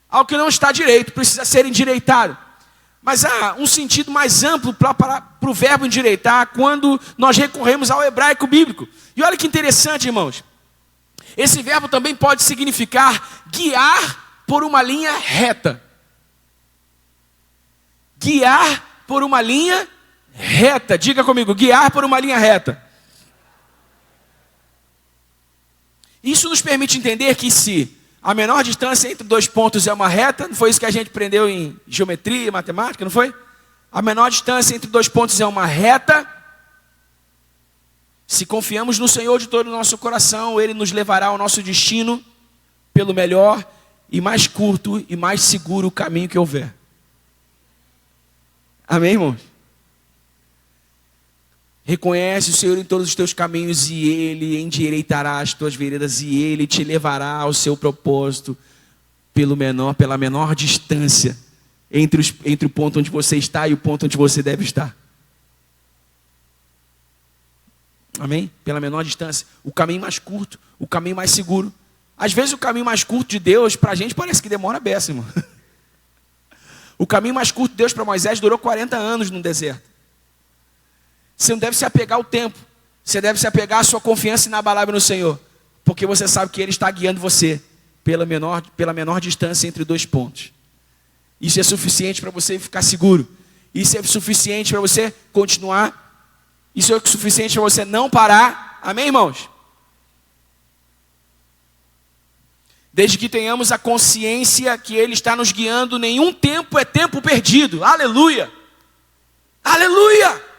Algo que não está direito, precisa ser endireitado. Mas há um sentido mais amplo para o verbo endireitar quando nós recorremos ao hebraico bíblico. E olha que interessante, irmãos. Esse verbo também pode significar guiar por uma linha reta. Guiar por uma linha reta. Diga comigo, guiar por uma linha reta. Isso nos permite entender que se a menor distância entre dois pontos é uma reta, não foi isso que a gente aprendeu em geometria e matemática, não foi? A menor distância entre dois pontos é uma reta. Se confiamos no Senhor de todo o nosso coração, Ele nos levará ao nosso destino pelo melhor e mais curto e mais seguro caminho que houver. Amém, irmãos? Reconhece o Senhor em todos os teus caminhos e Ele endireitará as tuas veredas e Ele te levará ao seu propósito pela menor distância entre o ponto onde você está e o ponto onde você deve estar. Amém? Pela menor distância. O caminho mais curto, o caminho mais seguro. Às vezes o caminho mais curto de Deus, para a gente parece que demora beça, irmão. O caminho mais curto de Deus para Moisés durou 40 anos no deserto. Você não deve se apegar ao tempo. Você deve se apegar à sua confiança inabalável no Senhor. Porque você sabe que Ele está guiando você pela menor distância entre dois pontos. Isso é suficiente para você ficar seguro. Isso é suficiente para você continuar. Isso é suficiente para você não parar. Amém, irmãos? Desde que tenhamos a consciência que Ele está nos guiando, nenhum tempo é tempo perdido. Aleluia! Aleluia!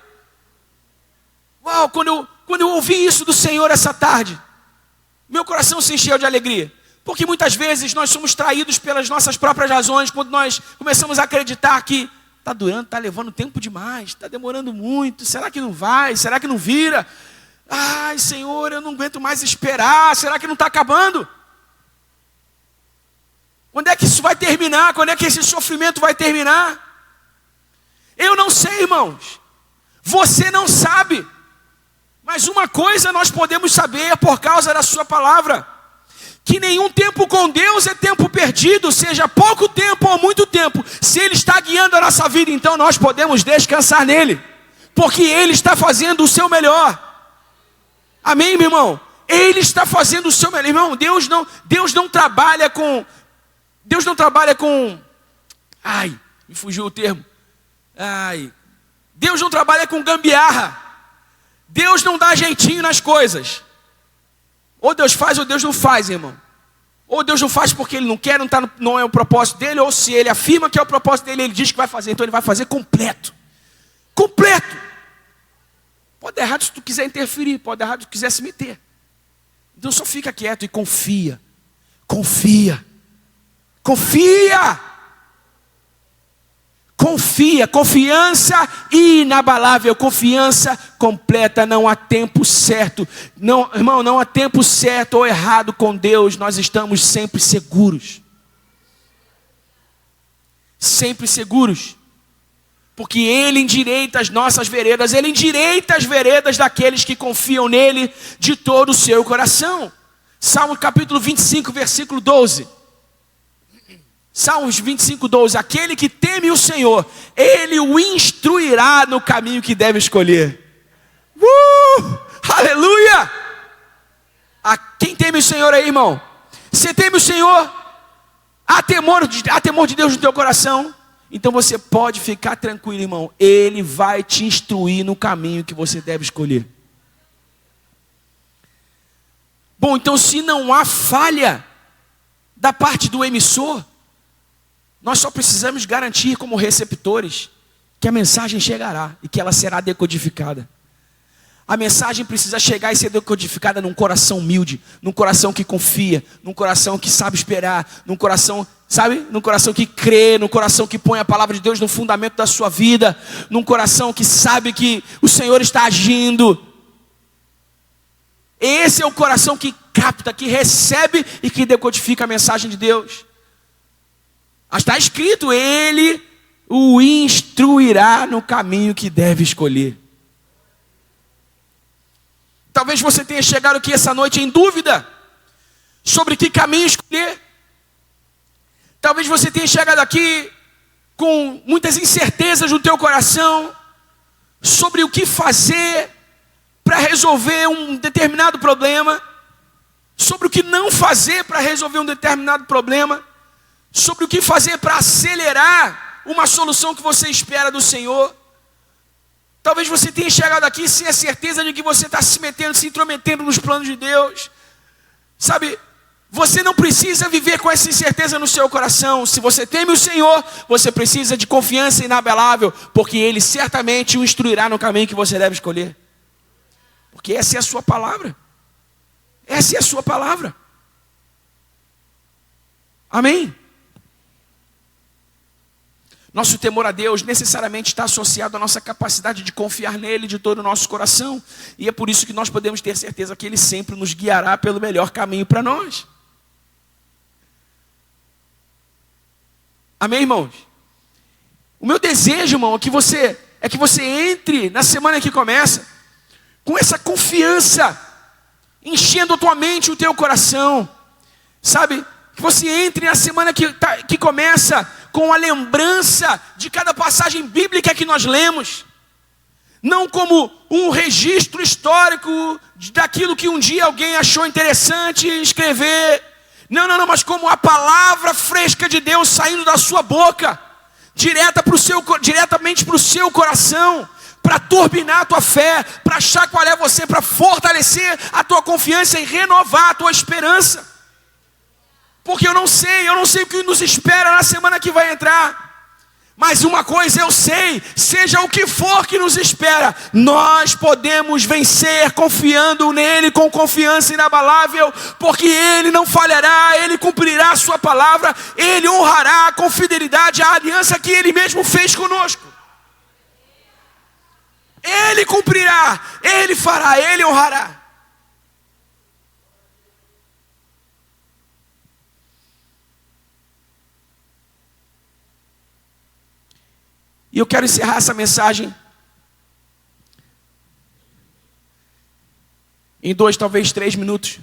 Uau, quando eu ouvi isso do Senhor essa tarde, meu coração se encheu de alegria. Porque muitas vezes nós somos traídos pelas nossas próprias razões, quando nós começamos a acreditar que está durando, está levando tempo demais, está demorando muito, será que não vai, será que não vira? Ai, Senhor, eu não aguento mais esperar, será que não está acabando? Quando é que isso vai terminar? Quando é que esse sofrimento vai terminar? Eu não sei, irmãos. Você não sabe. Mas uma coisa nós podemos saber por causa da sua palavra. Que nenhum tempo com Deus é tempo perdido, seja pouco tempo ou muito tempo. Se Ele está guiando a nossa vida, então nós podemos descansar nele. Porque Ele está fazendo o seu melhor. Amém, meu irmão? Ele está fazendo o seu melhor. Irmão, Deus não trabalha com... Ai, me fugiu o termo. Ai, Deus não trabalha com gambiarra. Deus não dá jeitinho nas coisas. Ou Deus faz ou Deus não faz, irmão. Ou Deus não faz porque Ele não quer, não é o propósito dEle. Ou se Ele afirma que é o propósito dEle, Ele diz que vai fazer. Então Ele vai fazer completo. Completo. Pode dar errado se tu quiser interferir. Pode dar errado se tu quiser se meter. Então só fica quieto e confia. Confia. Confia. Confia, confiança inabalável, confiança completa, não há tempo certo. Não, irmão, não há tempo certo ou errado com Deus, nós estamos sempre seguros. Sempre seguros. Porque Ele endireita as nossas veredas, Ele endireita as veredas daqueles que confiam nele de todo o seu coração. Salmo capítulo 25, versículo 12. Salmos 25, 12. Aquele que teme o Senhor, Ele o instruirá no caminho que deve escolher. Aleluia! A quem teme o Senhor aí, irmão? Você teme o Senhor? Há temor de Deus no teu coração? Então você pode ficar tranquilo, irmão. Ele vai te instruir no caminho que você deve escolher. Bom, então se não há falha da parte do emissor, nós só precisamos garantir como receptores que a mensagem chegará e que ela será decodificada. A mensagem precisa chegar e ser decodificada num coração humilde, num coração que confia, num coração que sabe esperar, num coração, sabe? Num coração que crê, num coração que põe a palavra de Deus no fundamento da sua vida, num coração que sabe que o Senhor está agindo. Esse é o coração que capta, que recebe e que decodifica a mensagem de Deus. Está escrito, Ele o instruirá no caminho que deve escolher. Talvez você tenha chegado aqui essa noite em dúvida sobre que caminho escolher. Talvez você tenha chegado aqui com muitas incertezas no teu coração sobre o que fazer para resolver um determinado problema, sobre o que não fazer para resolver um determinado problema, sobre o que fazer para acelerar uma solução que você espera do Senhor. Talvez você tenha chegado aqui sem a certeza de que você está se intrometendo nos planos de Deus. Sabe, você não precisa viver com essa incerteza no seu coração. Se você teme o Senhor, você precisa de confiança inabalável, porque Ele certamente o instruirá no caminho que você deve escolher. Porque essa é a sua palavra. Essa é a sua palavra. Amém? Nosso temor a Deus necessariamente está associado à nossa capacidade de confiar nele de todo o nosso coração. E é por isso que nós podemos ter certeza que Ele sempre nos guiará pelo melhor caminho para nós. Amém, irmãos? O meu desejo, irmão, é que você entre na semana que começa com essa confiança, enchendo a tua mente e o teu coração. Sabe? Que você entre na semana que começa com a lembrança de cada passagem bíblica que nós lemos. Não como um registro histórico daquilo que um dia alguém achou interessante escrever. Não, mas como a palavra fresca de Deus saindo da sua boca, diretamente para o seu coração, para turbinar a tua fé, para chacoalhar você, para fortalecer a tua confiança e renovar a tua esperança. Porque eu não sei o que nos espera na semana que vai entrar. Mas uma coisa eu sei, seja o que for que nos espera, nós podemos vencer confiando nele com confiança inabalável, porque Ele não falhará, Ele cumprirá a sua palavra, Ele honrará com fidelidade a aliança que Ele mesmo fez conosco. Ele cumprirá, Ele fará, Ele honrará. E eu quero encerrar essa mensagem em 2, talvez 3 minutos,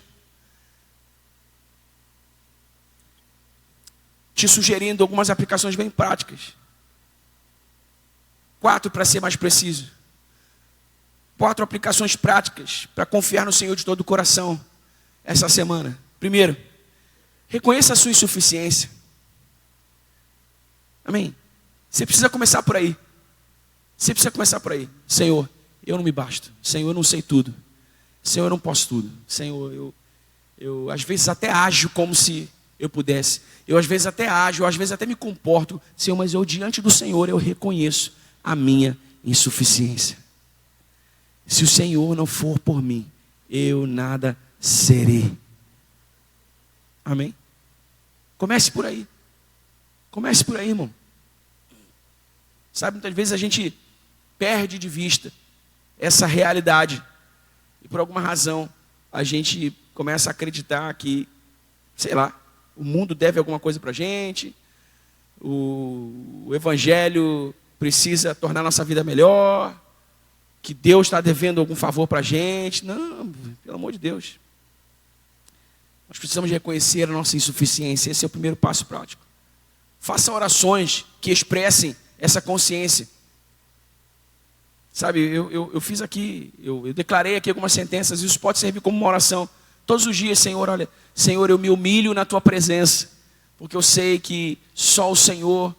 te sugerindo algumas aplicações bem práticas. 4 para ser mais preciso. 4 aplicações práticas para confiar no Senhor de todo o coração essa semana. Primeiro, reconheça a sua insuficiência. Amém? Você precisa começar por aí. Você precisa começar por aí. Senhor, eu não me basto. Senhor, eu não sei tudo. Senhor, eu não posso tudo. Senhor, eu às vezes até ajo como se eu pudesse. Eu às vezes até ajo, eu às vezes até me comporto. Senhor, mas eu diante do Senhor eu reconheço a minha insuficiência. Se o Senhor não for por mim, eu nada serei. Amém? Comece por aí. Comece por aí, irmão. Sabe, muitas vezes a gente perde de vista essa realidade. E por alguma razão a gente começa a acreditar que, sei lá, o mundo deve alguma coisa para a gente. O Evangelho precisa tornar nossa vida melhor. Que Deus está devendo algum favor para a gente. Não, pelo amor de Deus. Nós precisamos reconhecer a nossa insuficiência. Esse é o primeiro passo prático. Faça orações que expressem essa consciência. Sabe, eu fiz aqui, eu declarei aqui algumas sentenças, e isso pode servir como uma oração Todos os dias, Senhor, olha, Senhor, eu me humilho na tua presença, porque eu sei que só o Senhor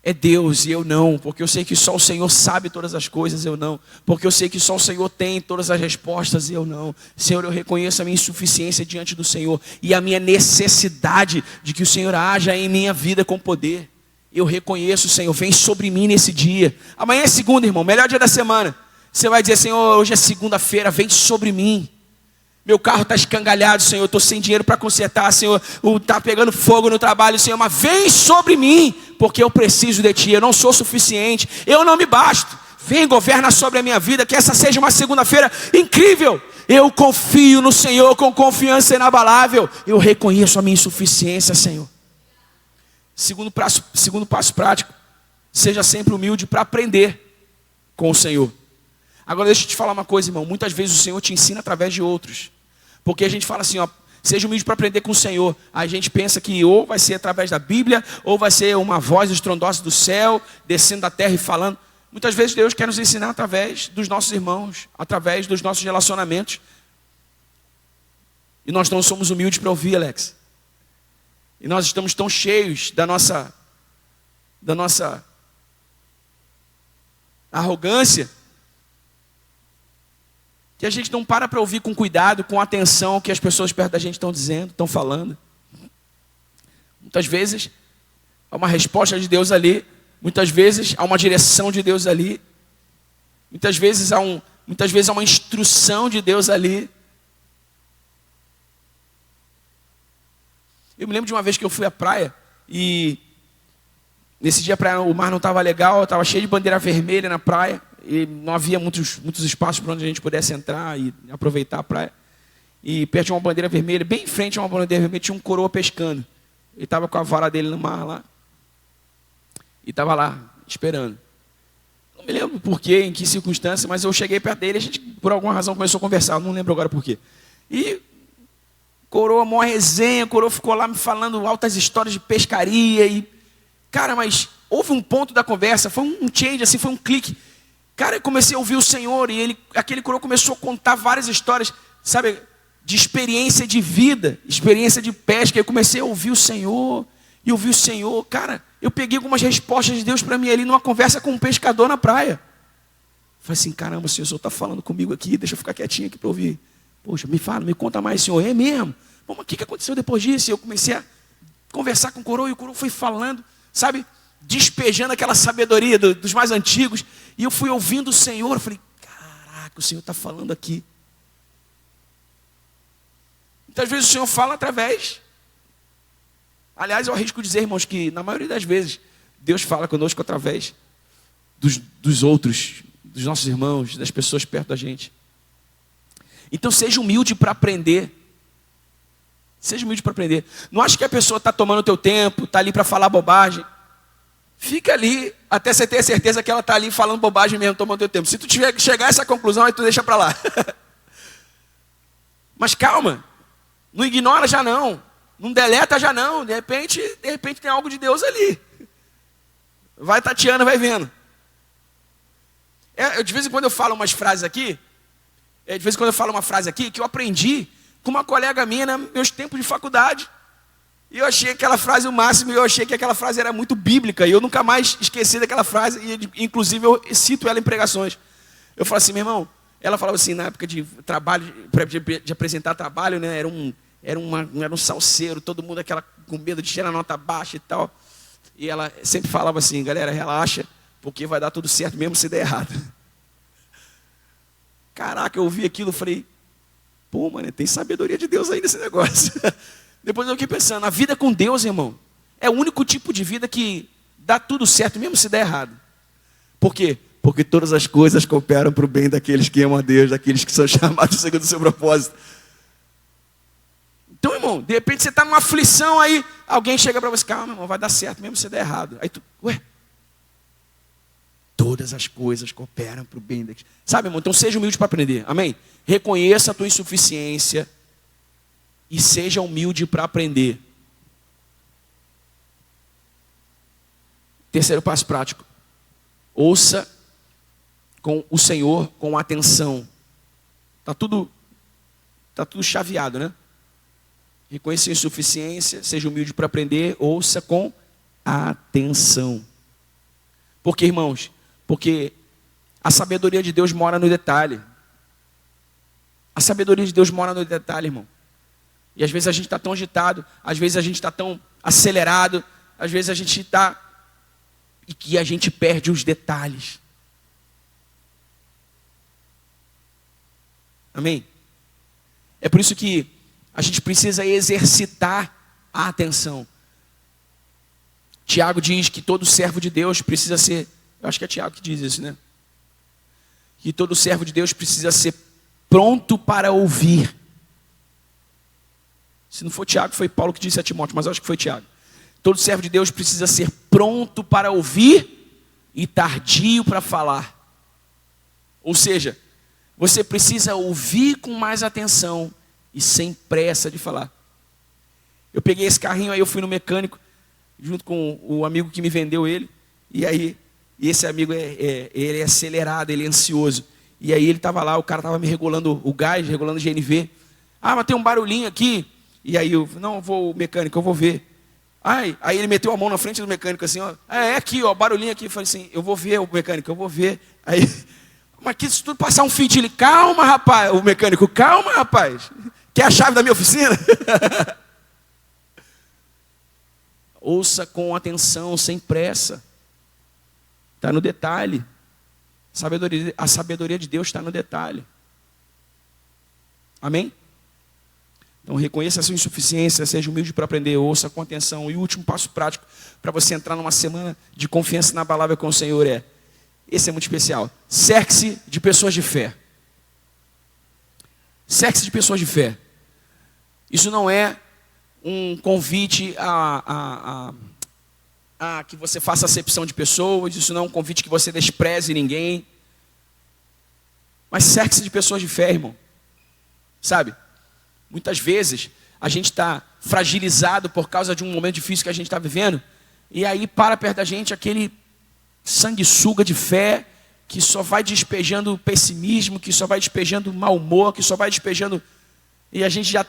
é Deus e eu não, porque eu sei que só o Senhor sabe todas as coisas, eu não, porque eu sei que só o Senhor tem todas as respostas e eu não. Senhor, eu reconheço a minha insuficiência diante do Senhor e a minha necessidade de que o Senhor haja em minha vida com poder. Eu reconheço, Senhor, vem sobre mim nesse dia. Amanhã é segunda, irmão, melhor dia da semana. Você vai dizer, Senhor, hoje é segunda-feira, vem sobre mim. Meu carro está escangalhado, Senhor, eu estou sem dinheiro para consertar, Senhor, está pegando fogo no trabalho, Senhor, mas vem sobre mim, porque eu preciso de Ti, eu não sou suficiente, eu não me basto. Vem, governa sobre a minha vida, que essa seja uma segunda-feira incrível. Eu confio no Senhor com confiança inabalável. Eu reconheço a minha insuficiência, Senhor. Segundo passo prático, seja sempre humilde para aprender com o Senhor. Agora deixa eu te falar uma coisa, irmão, muitas vezes o Senhor te ensina através de outros. Porque a gente fala assim, ó, seja humilde para aprender com o Senhor. A gente pensa que ou vai ser através da Bíblia, ou vai ser uma voz estrondosa do céu, descendo da terra e falando. Muitas vezes Deus quer nos ensinar através dos nossos irmãos, através dos nossos relacionamentos. E nós não somos humildes para ouvir, Alex. E nós estamos tão cheios da nossa arrogância, que a gente não para ouvir com cuidado, com atenção o que as pessoas perto da gente estão dizendo, estão falando. Muitas vezes há uma resposta de Deus ali, muitas vezes há uma direção de Deus ali, muitas vezes há uma instrução de Deus ali. Eu me lembro de uma vez que eu fui à praia e nesse dia a praia, o mar não estava legal, estava cheio de bandeira vermelha na praia. E não havia muitos espaços para onde a gente pudesse entrar e aproveitar a praia. E perto de uma bandeira vermelha, bem em frente a uma bandeira vermelha, tinha um coroa pescando. Ele estava com a vara dele no mar lá. E estava lá, esperando. Não me lembro por quê, em que circunstância, mas eu cheguei perto dele e a gente, por alguma razão, começou a conversar. Não lembro agora por quê. E coroa, maior resenha, coroa ficou lá me falando altas histórias de pescaria. E, cara, mas houve um ponto da conversa, foi um change, assim, foi um clique. Cara, eu comecei a ouvir o Senhor e aquele coroa começou a contar várias histórias, sabe, de experiência de vida, experiência de pesca. Eu comecei a ouvir o Senhor e ouvir o Senhor. Cara, eu peguei algumas respostas de Deus para mim ali numa conversa com um pescador na praia. Falei assim, caramba, o Senhor está falando comigo aqui, deixa eu ficar quietinho aqui para ouvir. Poxa, me fala, me conta mais, Senhor. É mesmo? Bom, mas o que aconteceu depois disso? E eu comecei a conversar com o coroa e o coroa foi falando, sabe, despejando aquela sabedoria dos mais antigos. E eu fui ouvindo o Senhor, eu falei, caraca, o Senhor está falando aqui. Muitas vezes o Senhor fala através. Aliás, eu arrisco dizer, irmãos, que na maioria das vezes Deus fala conosco através dos outros, dos nossos irmãos, das pessoas perto da gente. Então seja humilde para aprender. Seja humilde para aprender. Não ache que a pessoa está tomando o teu tempo, está ali para falar bobagem. Fica ali até você ter a certeza que ela está ali falando bobagem mesmo, tomando teu tempo. Se tu chegar a essa conclusão, aí tu deixa para lá. Mas calma, não ignora já não, não deleta já não. De repente tem algo de Deus ali. Vai tateando, vai vendo. De vez em quando eu falo umas frases aqui, que eu aprendi com uma colega minha nos meus tempos de faculdade. E eu achei aquela frase o máximo, e eu achei que aquela frase era muito bíblica, e eu nunca mais esqueci daquela frase, e inclusive eu cito ela em pregações. Eu falo assim, meu irmão, ela falava assim, na época de trabalho, de apresentar trabalho, né, era um salseiro, todo mundo com medo de tirar nota baixa e tal. E ela sempre falava assim, galera, relaxa, porque vai dar tudo certo mesmo se der errado. Caraca, eu ouvi aquilo, falei, pô, mano, tem sabedoria de Deus aí nesse negócio. Depois eu fiquei pensando, a vida com Deus, irmão, é o único tipo de vida que dá tudo certo, mesmo se der errado. Por quê? Porque todas as coisas cooperam para o bem daqueles que amam a Deus, daqueles que são chamados segundo o seu propósito. Então, irmão, de repente você está numa aflição aí, alguém chega para você, calma, irmão, vai dar certo, mesmo se der errado. Aí tu, todas as coisas cooperam para o bem daqueles. Sabe, irmão, então seja humilde para aprender, amém? Reconheça a tua insuficiência e seja humilde para aprender. Terceiro passo prático. Ouça com o Senhor com atenção. Está tudo Está tudo chaveado, né? Reconheça a insuficiência, seja humilde para aprender, ouça com atenção. Por quê, irmãos? Porque a sabedoria de Deus mora no detalhe. A sabedoria de Deus mora no detalhe, irmão. E às vezes a gente está tão agitado, às vezes a gente está tão acelerado, às vezes a gente está... E que a gente perde os detalhes. Amém? É por isso que a gente precisa exercitar a atenção. Tiago diz que todo servo de Deus precisa ser... Eu acho que é Tiago que diz isso, né? Que todo servo de Deus precisa ser pronto para ouvir. Se não for Tiago, foi Paulo que disse a Timóteo, mas eu acho que foi Tiago. Todo servo de Deus precisa ser pronto para ouvir e tardio para falar. Ou seja, você precisa ouvir com mais atenção e sem pressa de falar. Eu peguei esse carrinho, aí eu fui no mecânico, junto com o amigo que me vendeu ele. E aí, esse amigo, ele é acelerado, ele é ansioso. E aí ele estava lá, o cara estava me regulando o gás, regulando o GNV. Ah, mas tem um barulhinho aqui. E aí eu, não, o mecânico, eu vou ver. Aí ele meteu a mão na frente do mecânico assim, ó. É aqui, ó, barulhinho aqui. Eu falei assim, eu vou ver o mecânico, eu vou ver. Aí, mas que se tudo passar um fio, ele, calma, rapaz. O mecânico, calma, rapaz. Quer a chave da minha oficina? Ouça com atenção, sem pressa. Está no detalhe. A sabedoria de Deus está no detalhe. Amém? Então reconheça a sua insuficiência, seja humilde para aprender, ouça com atenção. E o último passo prático para você entrar numa semana de confiança na palavra com o Senhor esse é muito especial. Cerque-se de pessoas de fé. Cerque-se de pessoas de fé. Isso não é um convite a que você faça acepção de pessoas, isso não é um convite que você despreze ninguém. Mas cerque-se de pessoas de fé, irmão. Sabe? Muitas vezes a gente está fragilizado por causa de um momento difícil que a gente está vivendo, e aí para perto da gente aquele sanguessuga de fé que só vai despejando pessimismo, que só vai despejando mau humor, que só vai despejando... E a gente já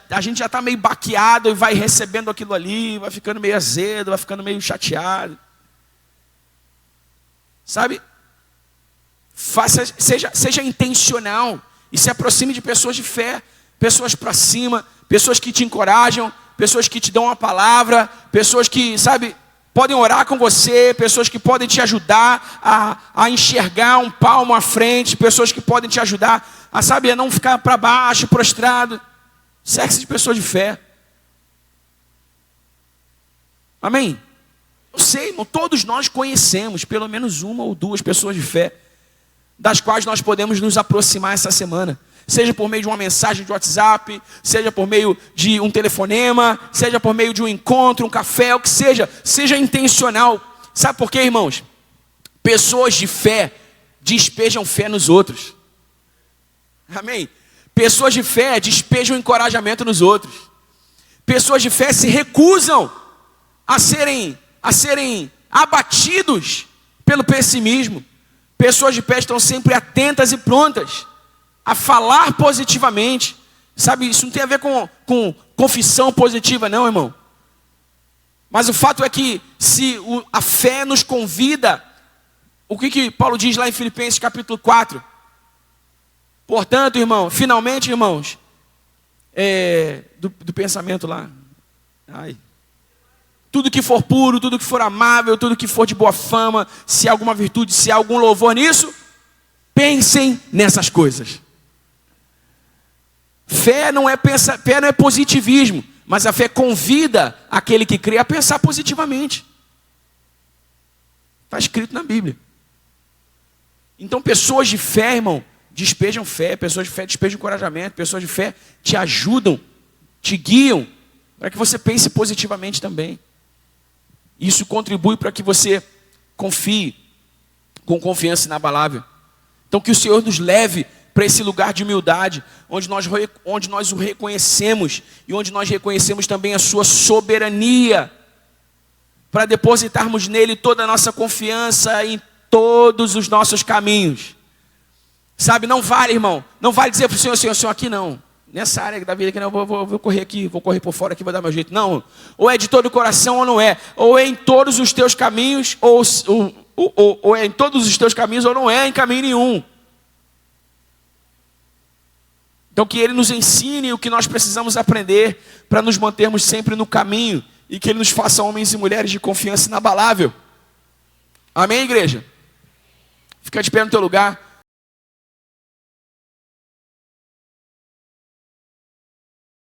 está meio baqueado e vai recebendo aquilo ali, vai ficando meio azedo, vai ficando meio chateado. Sabe? Seja intencional e se aproxime de pessoas de fé, pessoas para cima, pessoas que te encorajam, pessoas que te dão uma palavra, pessoas que, sabe, podem orar com você, pessoas que podem te ajudar a enxergar um palmo à frente, pessoas que podem te ajudar a não ficar para baixo, prostrado. Cerque-se de pessoas de fé. Amém? Eu sei, irmão, todos nós conhecemos pelo menos uma ou duas pessoas de fé, das quais nós podemos nos aproximar essa semana. Seja por meio de uma mensagem de WhatsApp, seja por meio de um telefonema, seja por meio de um encontro, um café, o que seja. Seja intencional. Sabe por quê, irmãos? Pessoas de fé despejam fé nos outros. Amém? Pessoas de fé despejam encorajamento nos outros. Pessoas de fé se recusam a serem abatidos pelo pessimismo. Pessoas de fé estão sempre atentas e prontas a falar positivamente. Sabe, isso não tem a ver com confissão positiva, não, irmão. Mas o fato é que se a fé nos convida, o que Paulo diz lá em Filipenses capítulo 4? Portanto, irmão, finalmente, irmãos, do pensamento lá. Tudo que for puro, tudo que for amável, tudo que for de boa fama, se há alguma virtude, se há algum louvor nisso, pensem nessas coisas. Fé não é positivismo, mas a fé convida aquele que crê a pensar positivamente. Está escrito na Bíblia. Então, pessoas de fé, irmão, despejam fé, pessoas de fé despejam encorajamento, pessoas de fé te ajudam, te guiam, para que você pense positivamente também. Isso contribui para que você confie com confiança inabalável. Então que o Senhor nos leve para esse lugar de humildade, onde nós o reconhecemos e onde nós reconhecemos também a sua soberania, para depositarmos nele toda a nossa confiança em todos os nossos caminhos. Sabe, não vale, irmão, não vale dizer para o Senhor, Senhor, aqui não. nessa área da vida que não, vou correr aqui, vou correr por fora aqui, vou dar meu jeito. Não, ou é de todo o coração ou não é. Ou é em todos os teus caminhos, ou é em todos os teus caminhos, ou não é em caminho nenhum. Então que Ele nos ensine o que nós precisamos aprender para nos mantermos sempre no caminho e que Ele nos faça homens e mulheres de confiança inabalável. Amém, igreja? Fica de pé no teu lugar.